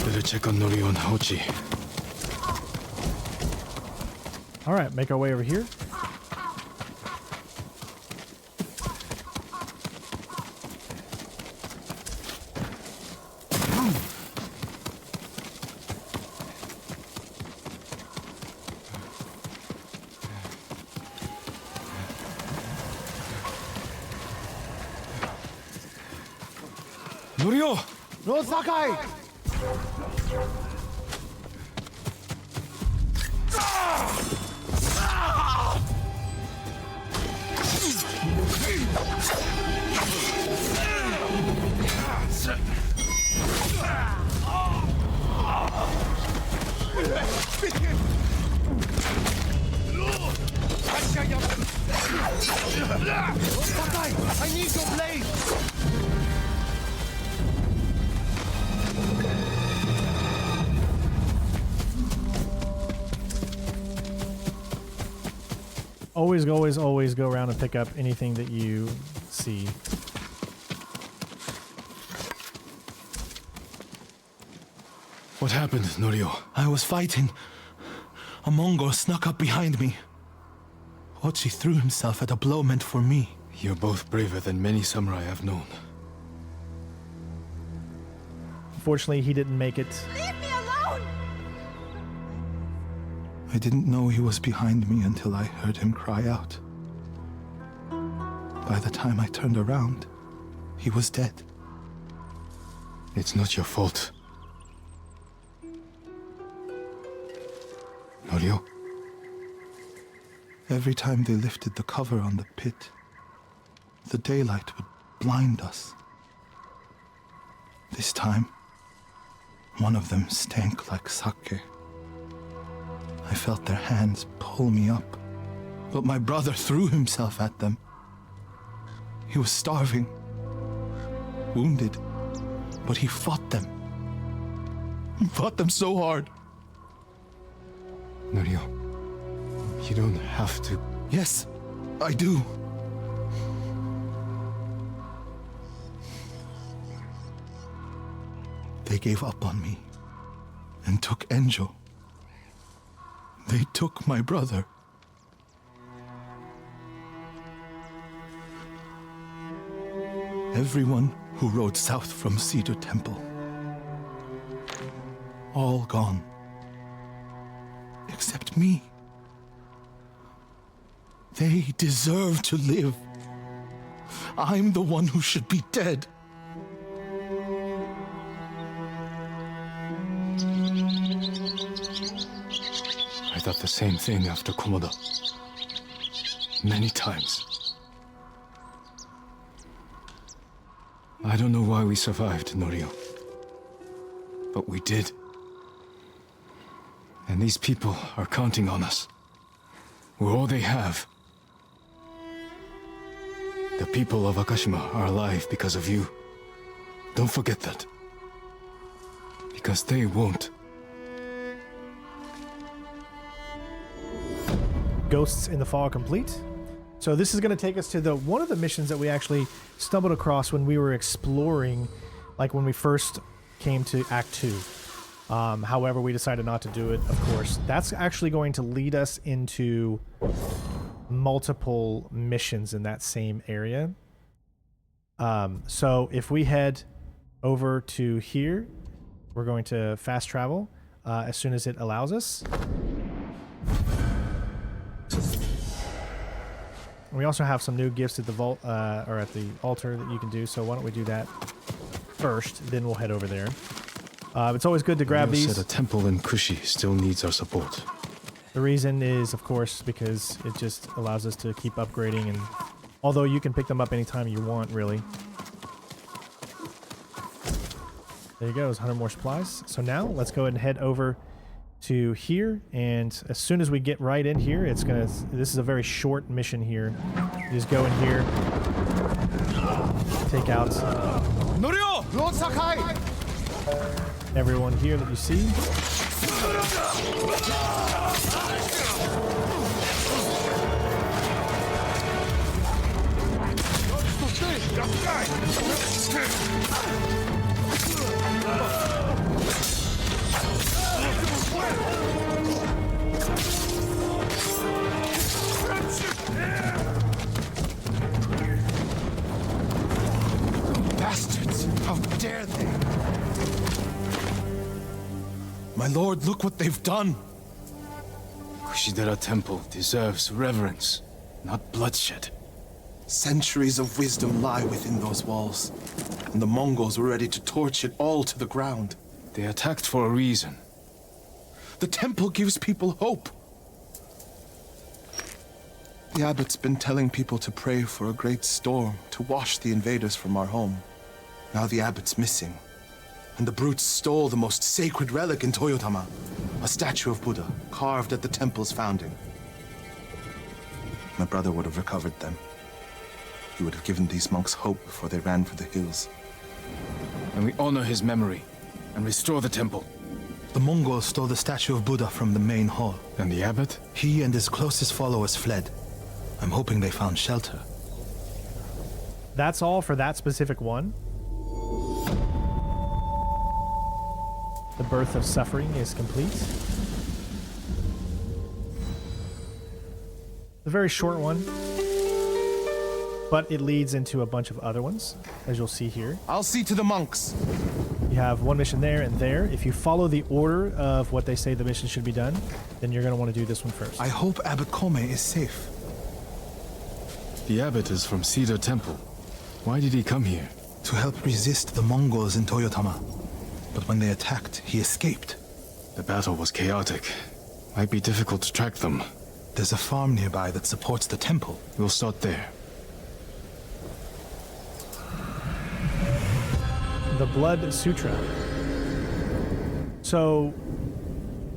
Better check on Norio and Hochi. Alright, make our way over here. Norio! Lord Sakai! Sakai, I need your blade! Always go around and pick up anything that you see. What happened, Norio? I was fighting. A Mongol snuck up behind me. Hochi threw himself at a blow meant for me. You're both braver than many samurai I've known. Unfortunately, he didn't make it. Leave me alone! I didn't know he was behind me until I heard him cry out. By the time I turned around, he was dead. It's not your fault. Norio? Every time they lifted the cover on the pit, the daylight would blind us. This time, one of them stank like sake. I felt their hands pull me up, but my brother threw himself at them. He was starving, wounded, but he fought them. He fought them so hard. Norio, you don't have to... Yes, I do. They gave up on me and took Enjo. They took my brother. Everyone who rode south from Cedar Temple. All gone. Except me. They deserve to live. I'm the one who should be dead. I thought the same thing after Komoda. Many times. I don't know why we survived, Norio. But we did. And these people are counting on us. We're all they have. The people of Akashima are alive because of you. Don't forget that. Because they won't. Ghosts in the Fall complete. So this is going to take us to one of the missions that we actually stumbled across when we were exploring, like when we first came to Act 2. However, we decided not to do it, of course. That's actually going to lead us into multiple missions in that same area. So if we head over to here, we're going to fast travel as soon as it allows us. We also have some new gifts at the vault, or at the altar that you can do, so why don't we do that first, then we'll head over there. It's always good to grab these. Said a temple in Kushi still needs our support. The reason is, of course, because it just allows us to keep upgrading, and although you can pick them up anytime you want, really. There you go, there's 100 more supplies. So now, let's go ahead and head over to here, and as soon as we get right in here, this is a very short mission here. You just go in here, take out Norio! Lord Sakai! everyone here that you see. Bastards! How dare they! My lord, look what they've done! Kushidera Temple deserves reverence, not bloodshed. Centuries of wisdom lie within those walls, and the Mongols were ready to torch it all to the ground. They attacked for a reason. The temple gives people hope. The abbot's been telling people to pray for a great storm to wash the invaders from our home. Now the abbot's missing, and the brutes stole the most sacred relic in Toyotama, a statue of Buddha carved at the temple's founding. My brother would have recovered them, he would have given these monks hope before they ran for the hills. And we honor his memory and restore the temple. The Mongols stole the statue of Buddha from the main hall. And the abbot? He and his closest followers fled. I'm hoping they found shelter. That's all for that specific one. The birth of suffering is complete. A very short one, but it leads into a bunch of other ones, as you'll see here. I'll see to the monks. You have one mission there and there. If you follow the order of what they say the mission should be done, then you're going to want to do this one first. I hope Abbot Kome is safe. The abbot is from Cedar Temple. Why did he come here? To help resist the Mongols in Toyotama. But when they attacked, he escaped. The battle was chaotic. Might be difficult to track them. There's a farm nearby that supports the temple. We'll start there. The Blood Sutra. So,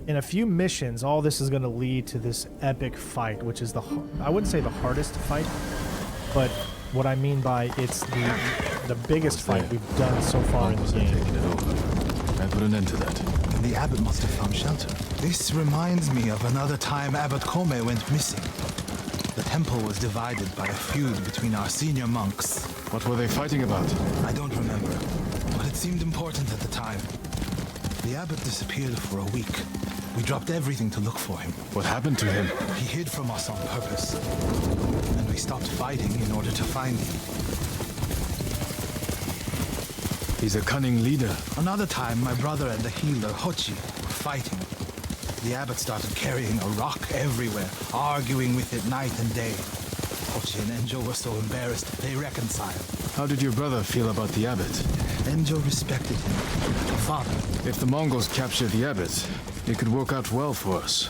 in a few missions, all this is going to lead to this epic fight, which is I wouldn't say the hardest fight, but what I mean by it's the biggest fight we've done so far in the game. I put an end to that. Then the abbot must have found shelter. This reminds me of another time Abbot Kome went missing. The temple was divided by a feud between our senior monks. What were they fighting about? I don't remember, but it seemed important at the time. The abbot disappeared for a week. We dropped everything to look for him. What happened to him? He hid from us on purpose. And we stopped fighting in order to find him. He's a cunning leader. Another time, my brother and the healer, Hochi, were fighting. The abbot started carrying a rock everywhere, arguing with it night and day. Hochi and Enjo were so embarrassed, they reconciled. How did your brother feel about the abbot? Enjo respected him. Father. If the Mongols capture the abbot, it could work out well for us.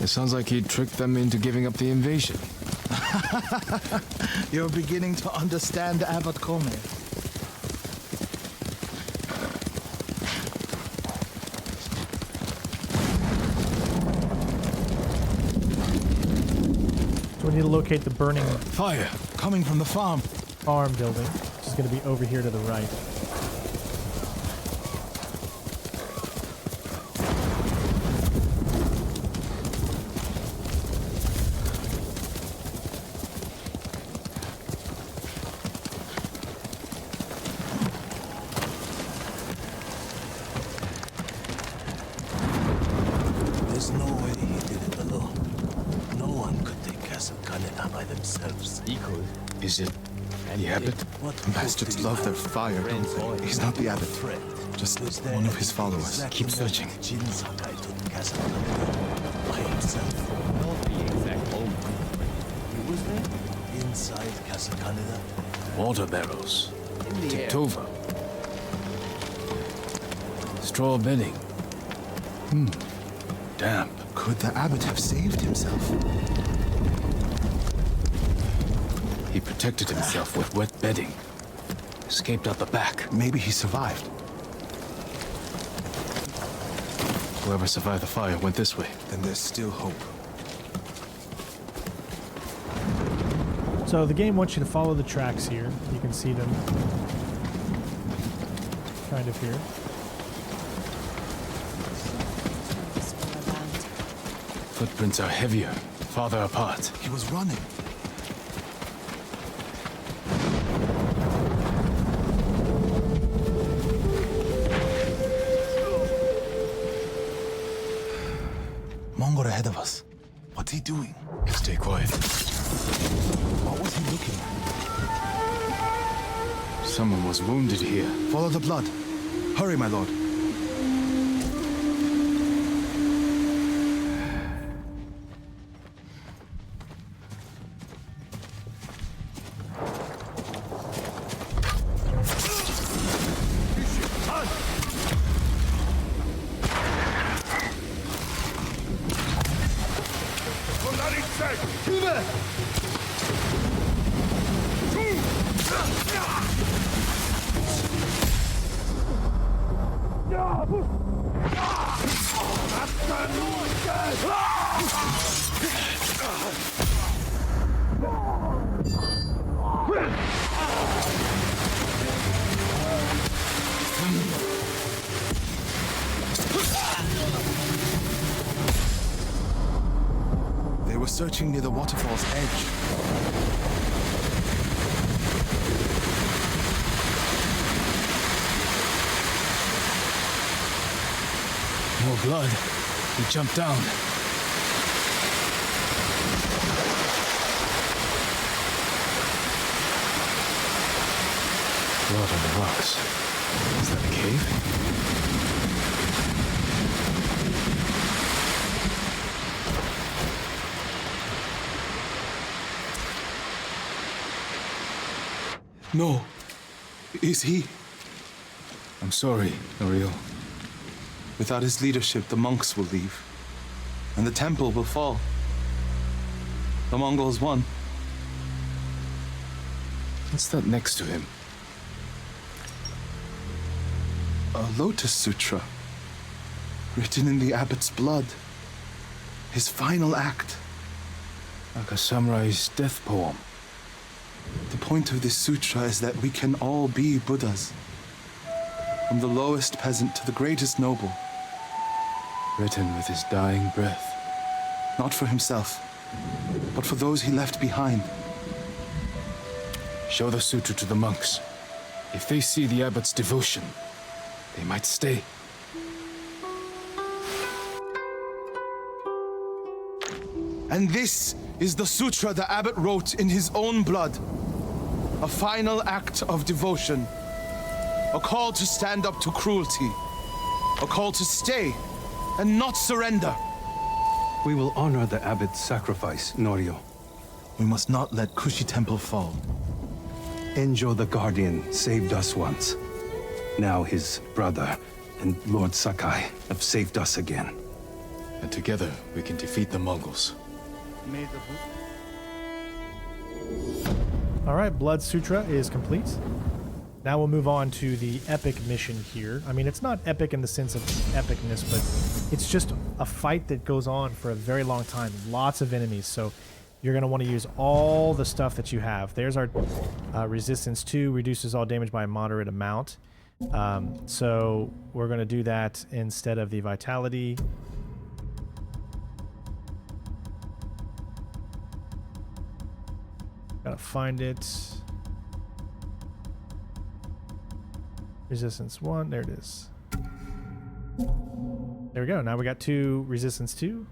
It sounds like he tricked them into giving up the invasion. You're beginning to understand Abbot Kome. So we need to locate the burning fire coming from the farm building, which is going to be over here to the right. There's no way he did it alone. No one could take Castle Kaneda by themselves. He could. Is it the abbot? Bastards love their fire, don't they? He's not the abbot. Just one of his followers. Keep searching. Jin Sakai took Castle Kaneda by himself. Not the exact moment. He was there? Inside Castle Kaneda. Water barrels. In the air. Tipped over. Straw bedding. Damp. Could the abbot have saved himself? He protected himself with wet bedding. Escaped out the back. Maybe he survived. Whoever survived the fire went this way. Then there's still hope. So the game wants you to follow the tracks here. You can see them kind of here. Footprints are heavier, farther apart. He was running. Mongol ahead of us. What's he doing? Stay quiet. What was he looking at? Someone was wounded here. Follow the blood. Hurry, my lord. searching near the waterfall's edge. More blood. He jumped down. Blood on the rocks. Is that a cave? No. Is he? I'm sorry, Norio. Without his leadership, the monks will leave. And the temple will fall. The Mongols won. What's that next to him? A Lotus Sutra. Written in the abbot's blood. His final act. Like a samurai's death poem. The point of this sutra is that we can all be Buddhas. From the lowest peasant to the greatest noble. Written with his dying breath. Not for himself, but for those he left behind. Show the sutra to the monks. If they see the abbot's devotion, they might stay. And this is the sutra the abbot wrote in his own blood. A final act of devotion. A call to stand up to cruelty. A call to stay and not surrender. We will honor the abbot's sacrifice, Norio. We must not let Kushi Temple fall. Enjo the Guardian saved us once. Now his brother and Lord Sakai have saved us again. And together we can defeat the Mongols. All right, Blood Sutra is complete. Now we'll move on to the epic mission here. I mean, it's not epic in the sense of epicness, but it's just a fight that goes on for a very long time. Lots of enemies, so you're going to want to use all the stuff that you have. There's our Resistance 2, reduces all damage by a moderate amount. So we're going to do that instead of the Vitality. Gotta find it. Resistance 1, there it is. There we go, now we got 2 Resistance 2.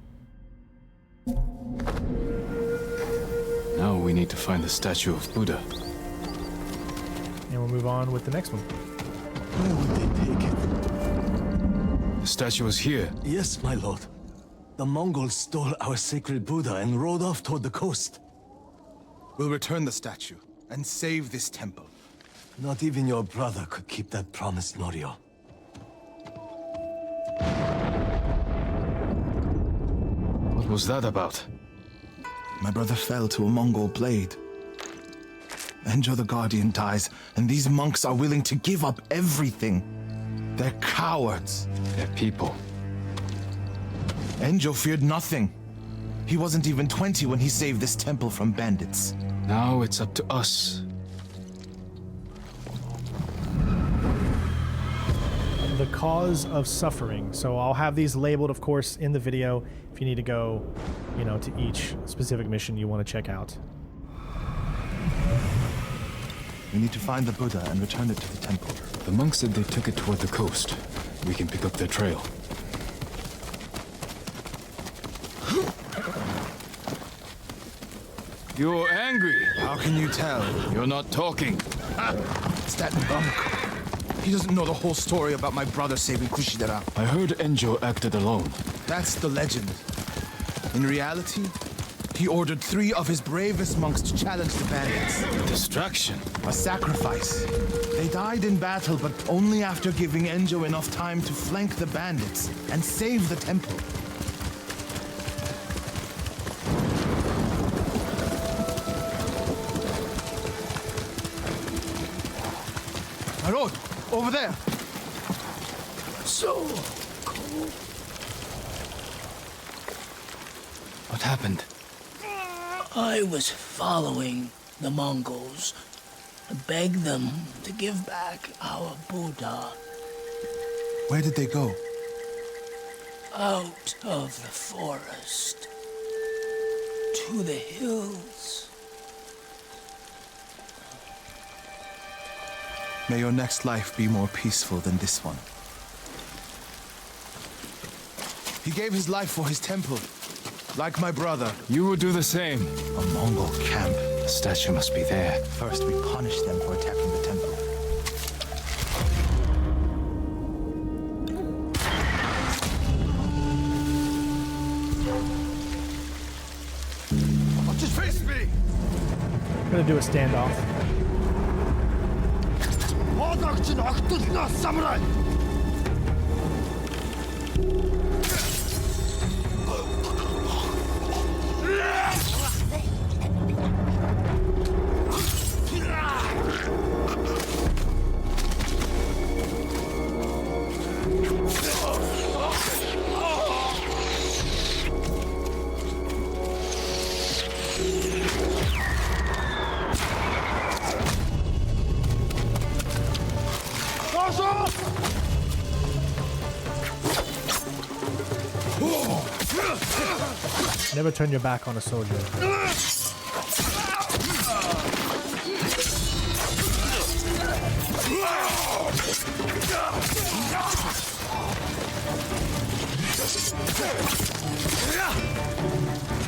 Now we need to find the statue of Buddha. And we'll move on with the next one. Where would they take it? The statue is here. Yes, my lord. The Mongols stole our sacred Buddha and rode off toward the coast. We'll return the statue and save this temple. Not even your brother could keep that promise, Norio. What was that about? My brother fell to a Mongol blade. Enjo the Guardian dies, and these monks are willing to give up everything. They're cowards. They're people. Enjo feared nothing. He wasn't even 20 when he saved this temple from bandits. Now it's up to us. The cause of suffering. So I'll have these labeled, of course, in the video if you need to go, you know, to each specific mission you want to check out. We need to find the Buddha and return it to the temple. The monks said they took it toward the coast. We can pick up their trail. You're angry. How can you tell? You're not talking. It's that monk. He doesn't know the whole story about my brother saving Kushidera. I heard Enjo acted alone. That's the legend. In reality, he ordered 3 of his bravest monks to challenge the bandits. A distraction. A sacrifice. They died in battle, but only after giving Enjo enough time to flank the bandits and save the temple. My road, over there. So cold. What happened? I was following the Mongols. I begged them to give back our Buddha. Where did they go? Out of the forest. to the hills. May your next life be more peaceful than this one. He gave his life for his temple, like my brother. You would do the same. A Mongol camp. The statue must be there. First, we punish them for attacking the temple. Just face me! I'm gonna do a standoff. Samurai! Never turn your back on a soldier.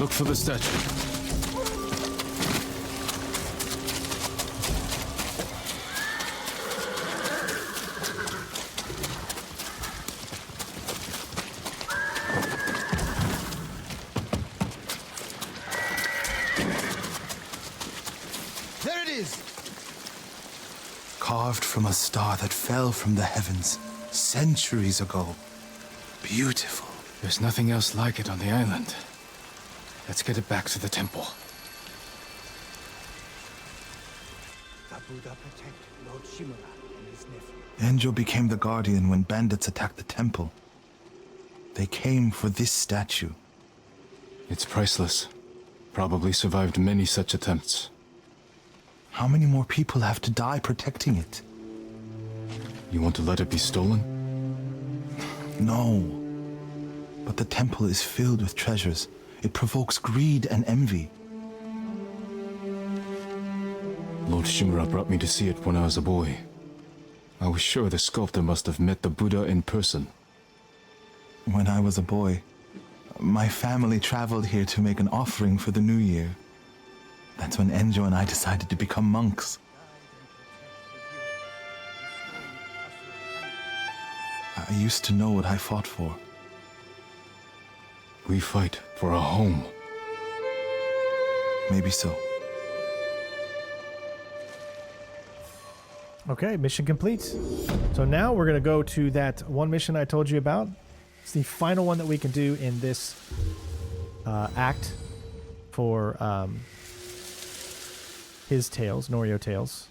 Look for the statue. There it is! Carved from a star that fell from the heavens centuries ago. Beautiful. There's nothing else like it on the island. Let's get it back to the temple. The Buddha protected Lord Shimura and his nephew. Sanjo became the guardian when bandits attacked the temple. They came for this statue. It's priceless. Probably survived many such attempts. How many more people have to die protecting it? You want to let it be stolen? No. But the temple is filled with treasures. It provokes greed and envy. Lord Shimura brought me to see it when I was a boy. I was sure the sculptor must have met the Buddha in person. When I was a boy, my family traveled here to make an offering for the new year. That's when Enjo and I decided to become monks. I used to know what I fought for. We fight for a home. Maybe so. Okay, mission complete. So now we're going to go to that one mission I told you about. It's the final one that we can do in this act for his tales, Norio tales.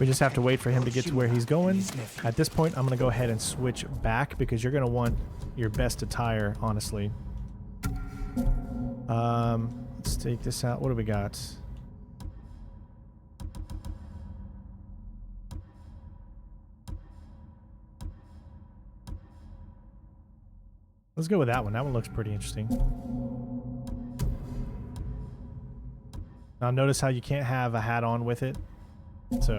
We just have to wait for him to get to where he's going. At this point, I'm going to go ahead and switch back because you're going to want your best attire, honestly. Let's take this out. What do we got? Let's go with that one. That one looks pretty interesting. Now notice how you can't have a hat on with it. So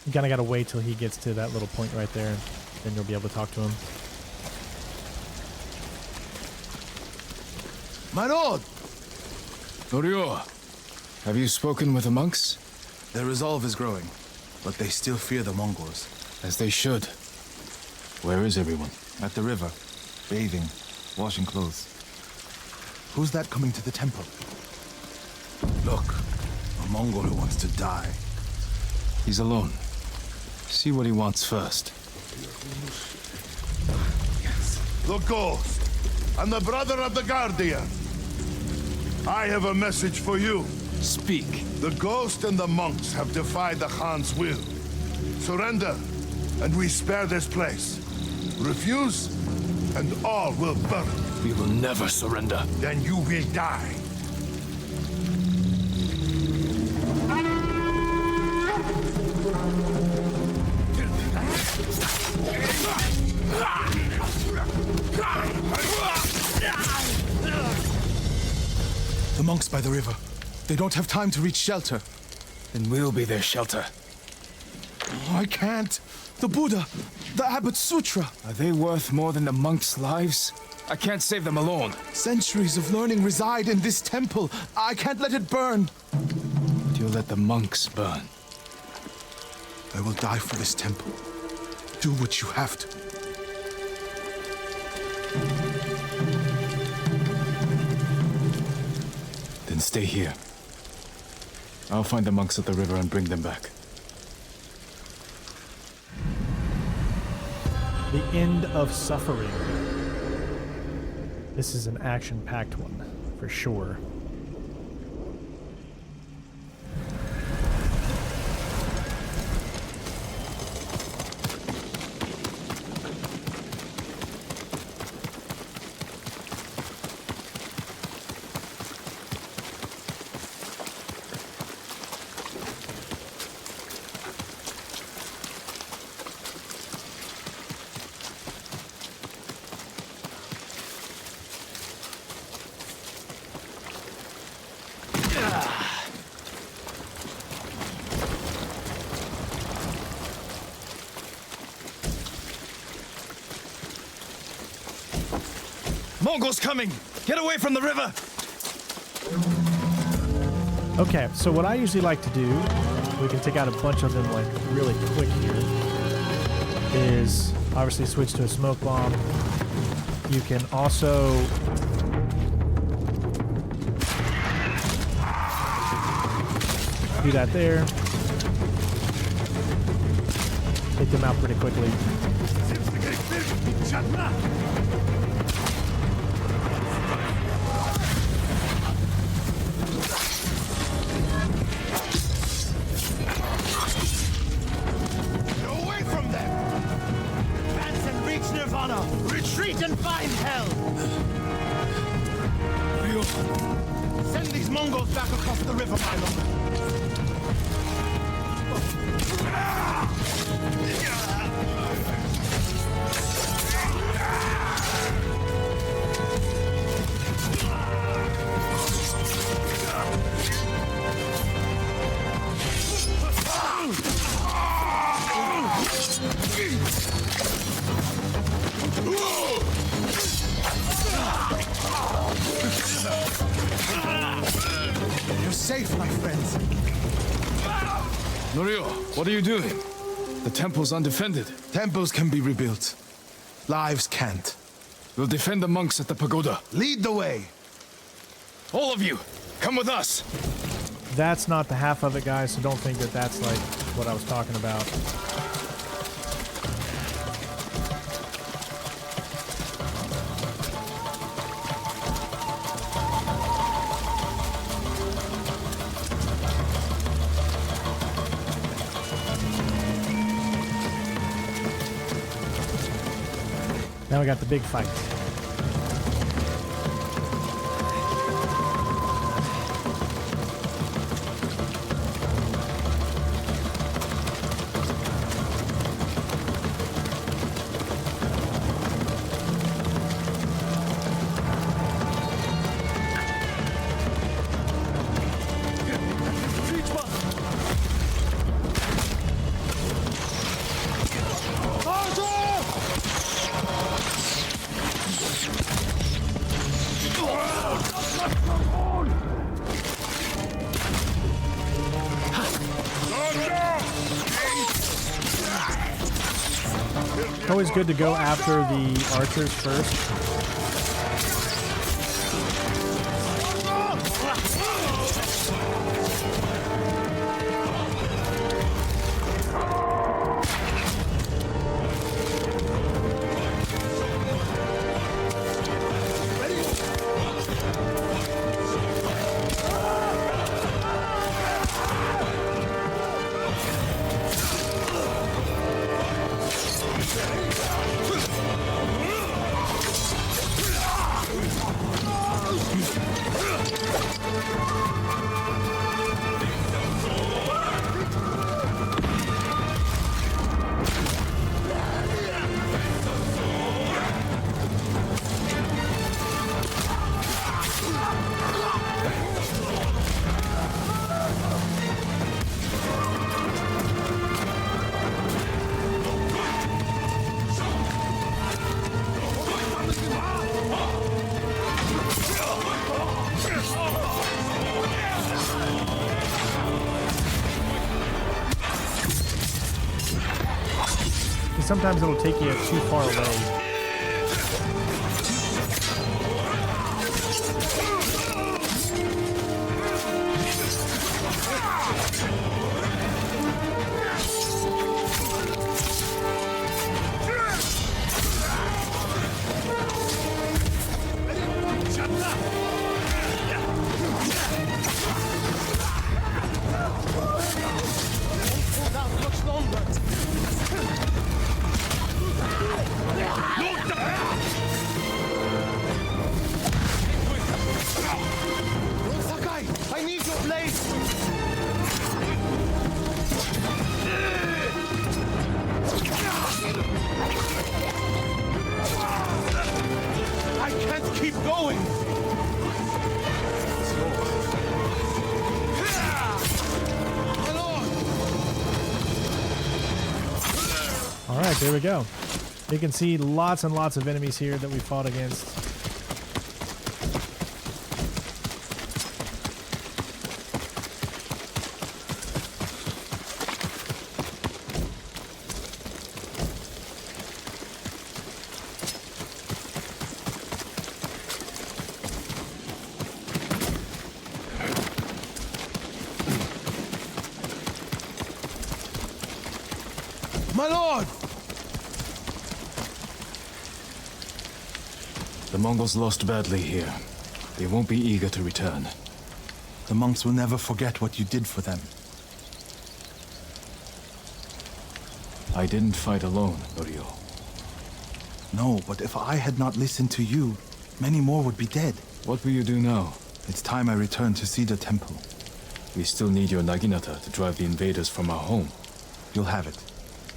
you kind of got to wait till he gets to that little point right there, and then you'll be able to talk to him. My lord! Norio, have you spoken with the monks? Their resolve is growing, but they still fear the Mongols. As they should. Where is everyone? At the river, bathing, washing clothes. Who's that coming to the temple? Look, a Mongol who wants to die. He's alone. See what he wants first. The Ghost, and the brother of the Guardian. I have a message for you. Speak. The Ghost and the monks have defied the Khan's will. Surrender, and we spare this place. Refuse, and all will burn. We will never surrender. Then you will die. by the river. They don't have time to reach shelter. Then we'll be their shelter. Oh, I can't. The Buddha, the Abbot's Sutra. Are they worth more than the monks' lives? I can't save them alone. Centuries of learning reside in this temple. I can't let it burn. But you'll let the monks burn. I will die for this temple. Do what you have to. Then stay here. I'll find the monks at the river and bring them back. The End of Suffering. This is an action-packed one, for sure. Mongols coming! Get away from the river! Okay, so what I usually like to do, we can take out a bunch of them like really quick here, is obviously switch to a smoke bomb. You can also do that there. Take them out pretty quickly. Retreat and find hell! Ryo, send these Mongols back across the river, my lord. You're safe, my friends. Norio, what are you doing? The temple's undefended. Temples can be rebuilt. Lives can't. We'll defend the monks at the pagoda. Lead the way. All of you, come with us. That's not the half of it, guys, so don't think that that's like what I was talking about. Now we got the big fight. Always good to go after the archers first. sometimes it'll take you too far away. I need your blade! I can't keep going! Alright, there we go. You can see lots and lots of enemies here that we fought against. My lord! The Mongols lost badly here. They won't be eager to return. The monks will never forget what you did for them. I didn't fight alone, Norio. No, but if I had not listened to you, many more would be dead. What will you do now? It's time I return to see the temple. We still need your Naginata to drive the invaders from our home. You'll have it.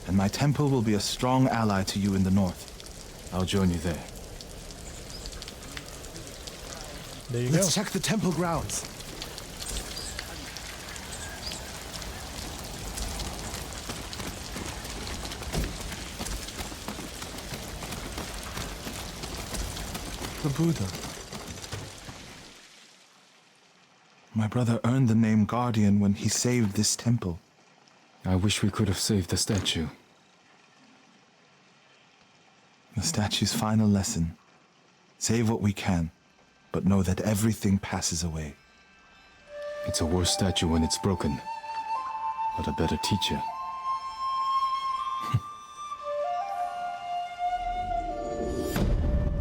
And my temple will be a strong ally to you in the north. I'll join you there. There you Let's go. check the temple grounds. The Buddha. My brother earned the name Guardian when he saved this temple. I wish we could have saved the statue. The statue's final lesson. Save what we can, but know that everything passes away. It's a worse statue when it's broken, but a better teacher.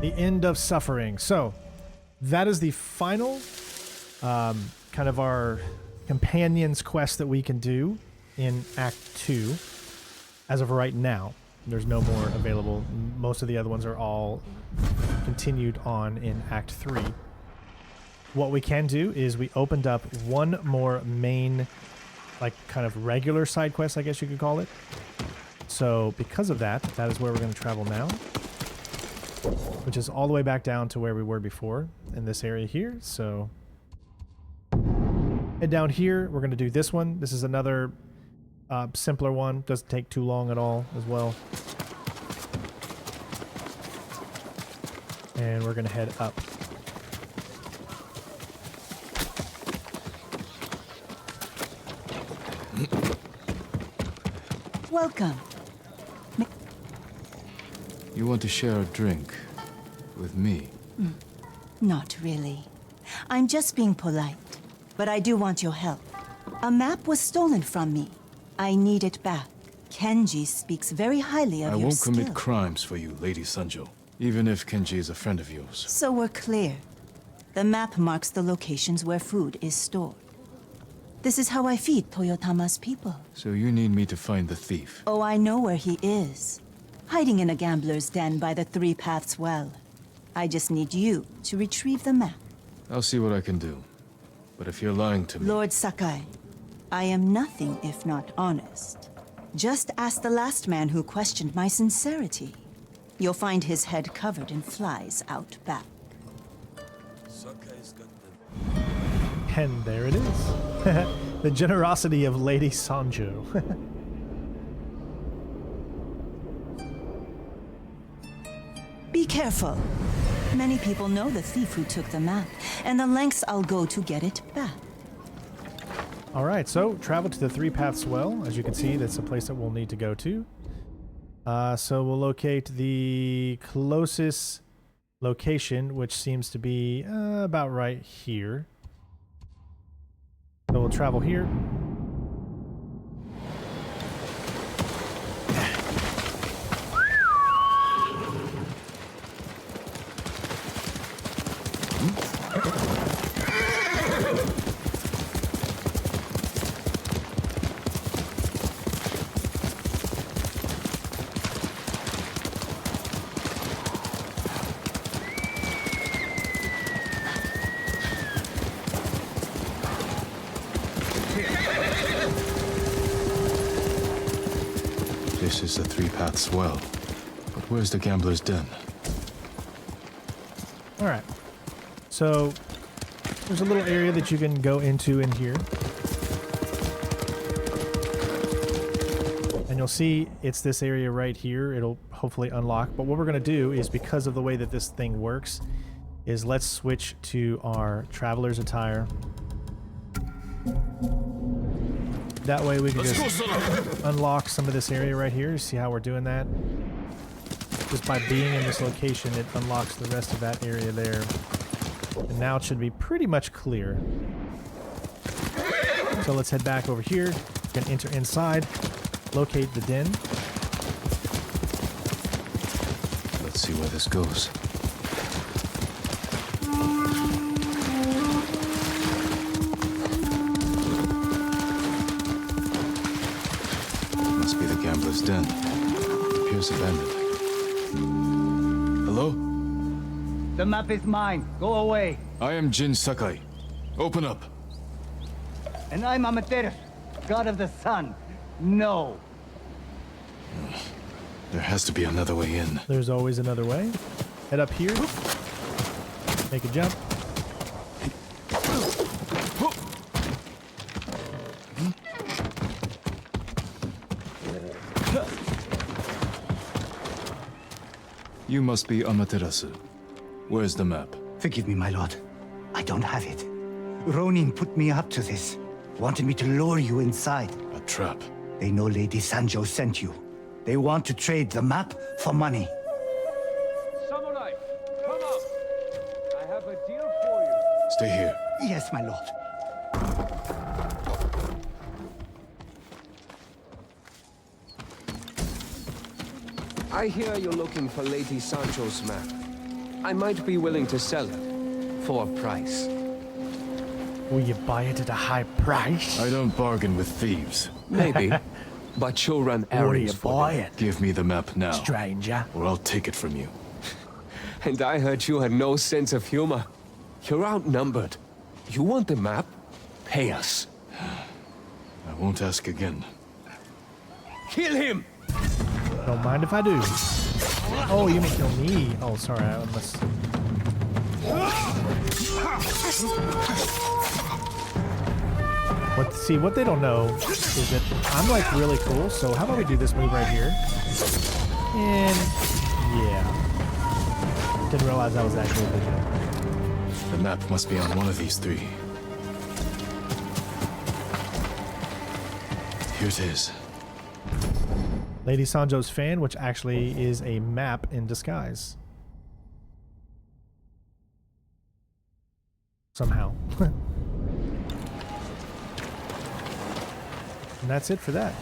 The end of suffering. So, that is the final kind of our companion's quest that we can do in Act 2. As of right now, there's no more available. Most of the other ones are all continued on in Act 3. What we can do is we opened up one more main, like kind of regular side quest, I guess you could call it. So because of that, that is where we're going to travel now, which is all the way back down to where we were before in this area here. So head down here. We're going to do this one. This is another simpler one. Doesn't take too long at all as well. And we're going to head up. Welcome. You want to share a drink with me? Not really. I'm just being polite. But I do want your help. A map was stolen from me. I need it back. Kenji speaks very highly of I your won't skill. commit crimes for you, Lady Sanjo, even if Kenji is a friend of yours. So we're clear. The map marks the locations where food is stored. This is how I feed Toyotama's people. So you need me to find the thief. Oh, I know where he is. Hiding in a gambler's den by the Three Paths Well. I just need you to retrieve the map. I'll see what I can do. But if you're lying to me... Lord Sakai, I am nothing if not honest. Just ask the last man who questioned my sincerity. You'll find his head covered in flies out back. And there it is. The generosity of Lady Sanjo. Be careful. Many people know the thief who took the map, and the lengths I'll go to get it back. All right, so travel to the Three Paths Well. As you can see, that's a place that we'll need to go to. So we'll locate the closest location, which seems to be about right here. So we'll travel here. This is the Three Paths well. But where's the gambler's den? Alright. So there's a little area that you can go into in here. And you'll see it's this area right here. It'll hopefully unlock. But what we're going to do is, because of the way that this thing works, is let's switch to our traveler's attire. That way we can just unlock some of this area right here. See how we're doing that? Just by being in this location, it unlocks the rest of that area there. And now it should be pretty much clear. So let's head back over here. We can enter inside, locate the den. Let's see where this goes. Must be the gambler's den. Appears abandoned. Hello? The map is mine. Go away. I am Jin Sakai. Open up. And I'm Amateru, god of the sun. No. There has to be another way in. There's always another way. Head up here. Make a jump. You must be Amaterasu. Where's the map? Forgive me, my lord. I don't have it. Ronin put me up to this. Wanted me to lure you inside. A trap. They know Lady Sanjo sent you. They want to trade the map for money. Samurai, come up. I have a deal for you. Stay here. Yes, my lord. I hear you're looking for Lady Sancho's map. I might be willing to sell it for a price. Will you buy it at a high price? I don't bargain with thieves. Maybe, but you'll run errands for them. Give me the map now, stranger, or I'll take it from you. And I heard you had no sense of humor. You're outnumbered. You want the map? Pay us. I won't ask again. Kill him! Don't mind if I do. Oh, you may kill me. Oh, sorry, I must... What they don't know is that I'm like really cool, so how about we do this move right here? And yeah. Didn't realize that was that good vision. The map must be on one of these three. Here it is. Lady Sanjo's fan, which actually is a map in disguise. Somehow. And that's it for that.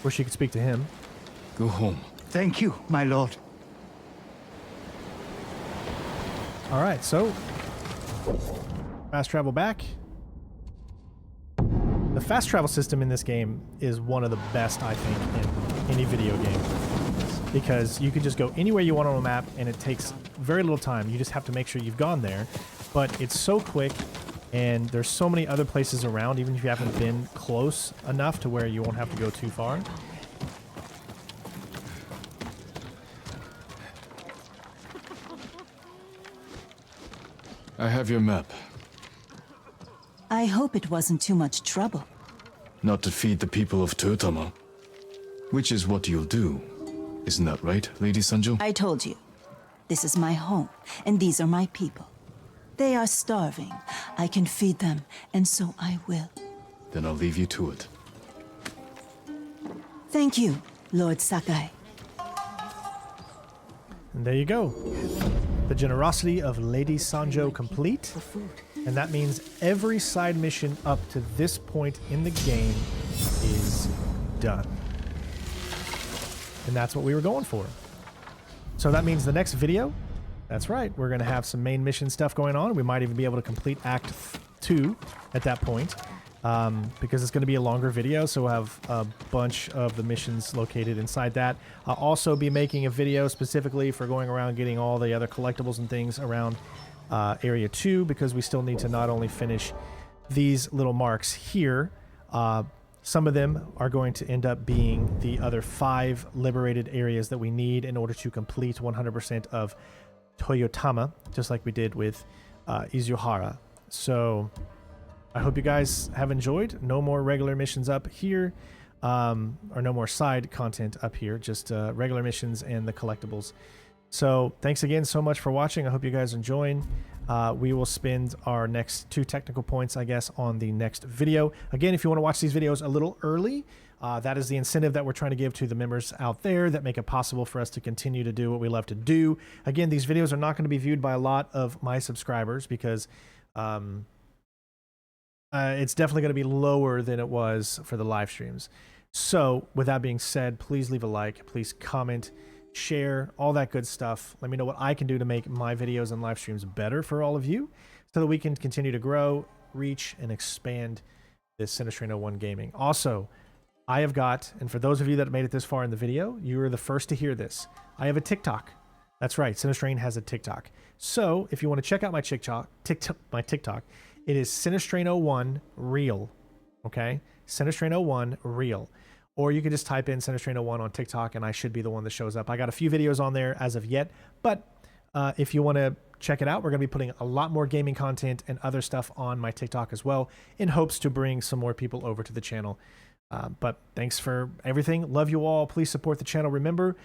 Wish you could speak to him. Go home. Thank you, my lord. Alright, so fast travel back. The fast travel system in this game is one of the best, I think, in any video game. Because you can just go anywhere you want on a map and it takes very little time. You just have to make sure you've gone there. But it's so quick and there's so many other places around, even if you haven't been close enough to where you won't have to go too far. I have your map. I hope it wasn't too much trouble. Not to feed the people of Totama. Which is what you'll do. Isn't that right, Lady Sanjo? I told you. This is my home, and these are my people. They are starving. I can feed them, and so I will. Then I'll leave you to it. Thank you, Lord Sakai. And there you go. The generosity of Lady Sanjo complete. And that means every side mission up to this point in the game is done. And that's what we were going for. So that means the next video, that's right, we're going to have some main mission stuff going on. We might even be able to complete Act 2 at that point, because it's going to be a longer video, so we'll have a bunch of the missions located inside that. I'll also be making a video specifically for going around getting all the other collectibles and things around Area 2, because we still need to not only finish these little marks here, some of them are going to end up being the other 5 liberated areas that we need in order to complete 100% of Toyotama, just like we did with Izuhara. So I hope you guys have enjoyed. No more regular missions up here, or no more side content up here, just regular missions and the collectibles. So thanks again so much for watching. I hope you guys are enjoying. We will spend our next 2 technical points, I guess, on the next video. Again, if you want to watch these videos a little early, that is the incentive that we're trying to give to the members out there that make it possible for us to continue to do what we love to do. Again, these videos are not going to be viewed by a lot of my subscribers because it's definitely going to be lower than it was for the live streams. So with that being said, please leave a like, please comment, share, all that good stuff. Let me know what I can do to make my videos and live streams better for all of you so that we can continue to grow, reach, and expand this Sinistrain 01 gaming. Also, I have got, and for those of you that made it this far in the video, you are the first to hear this. I have a TikTok. That's right, Sinistrain has a TikTok. So if you want to check out my TikTok, it is Sinistrain 01 Real. Okay? Sinistrain 01 Real. Or you can just type in Sinistrain 01 on TikTok and I should be the one that shows up. I got a few videos on there as of yet, but if you want to check it out, we're going to be putting a lot more gaming content and other stuff on my TikTok as well in hopes to bring some more people over to the channel. But thanks for everything. Love you all. Please support the channel. Remember,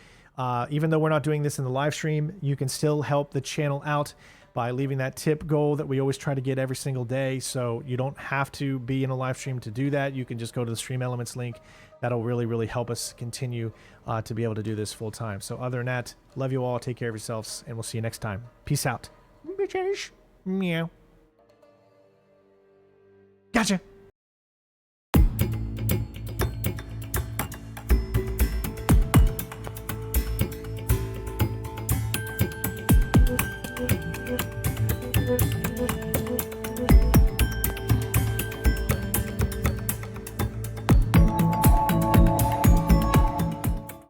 even though we're not doing this in the live stream, you can still help the channel out by leaving that tip goal that we always try to get every single day. So you don't have to be in a live stream to do that. You can just go to the Stream Elements link. That'll really, really help us continue to be able to do this full time. So other than that, love you all. Take care of yourselves, and we'll see you next time. Peace out. Bitches. Meow. Gotcha.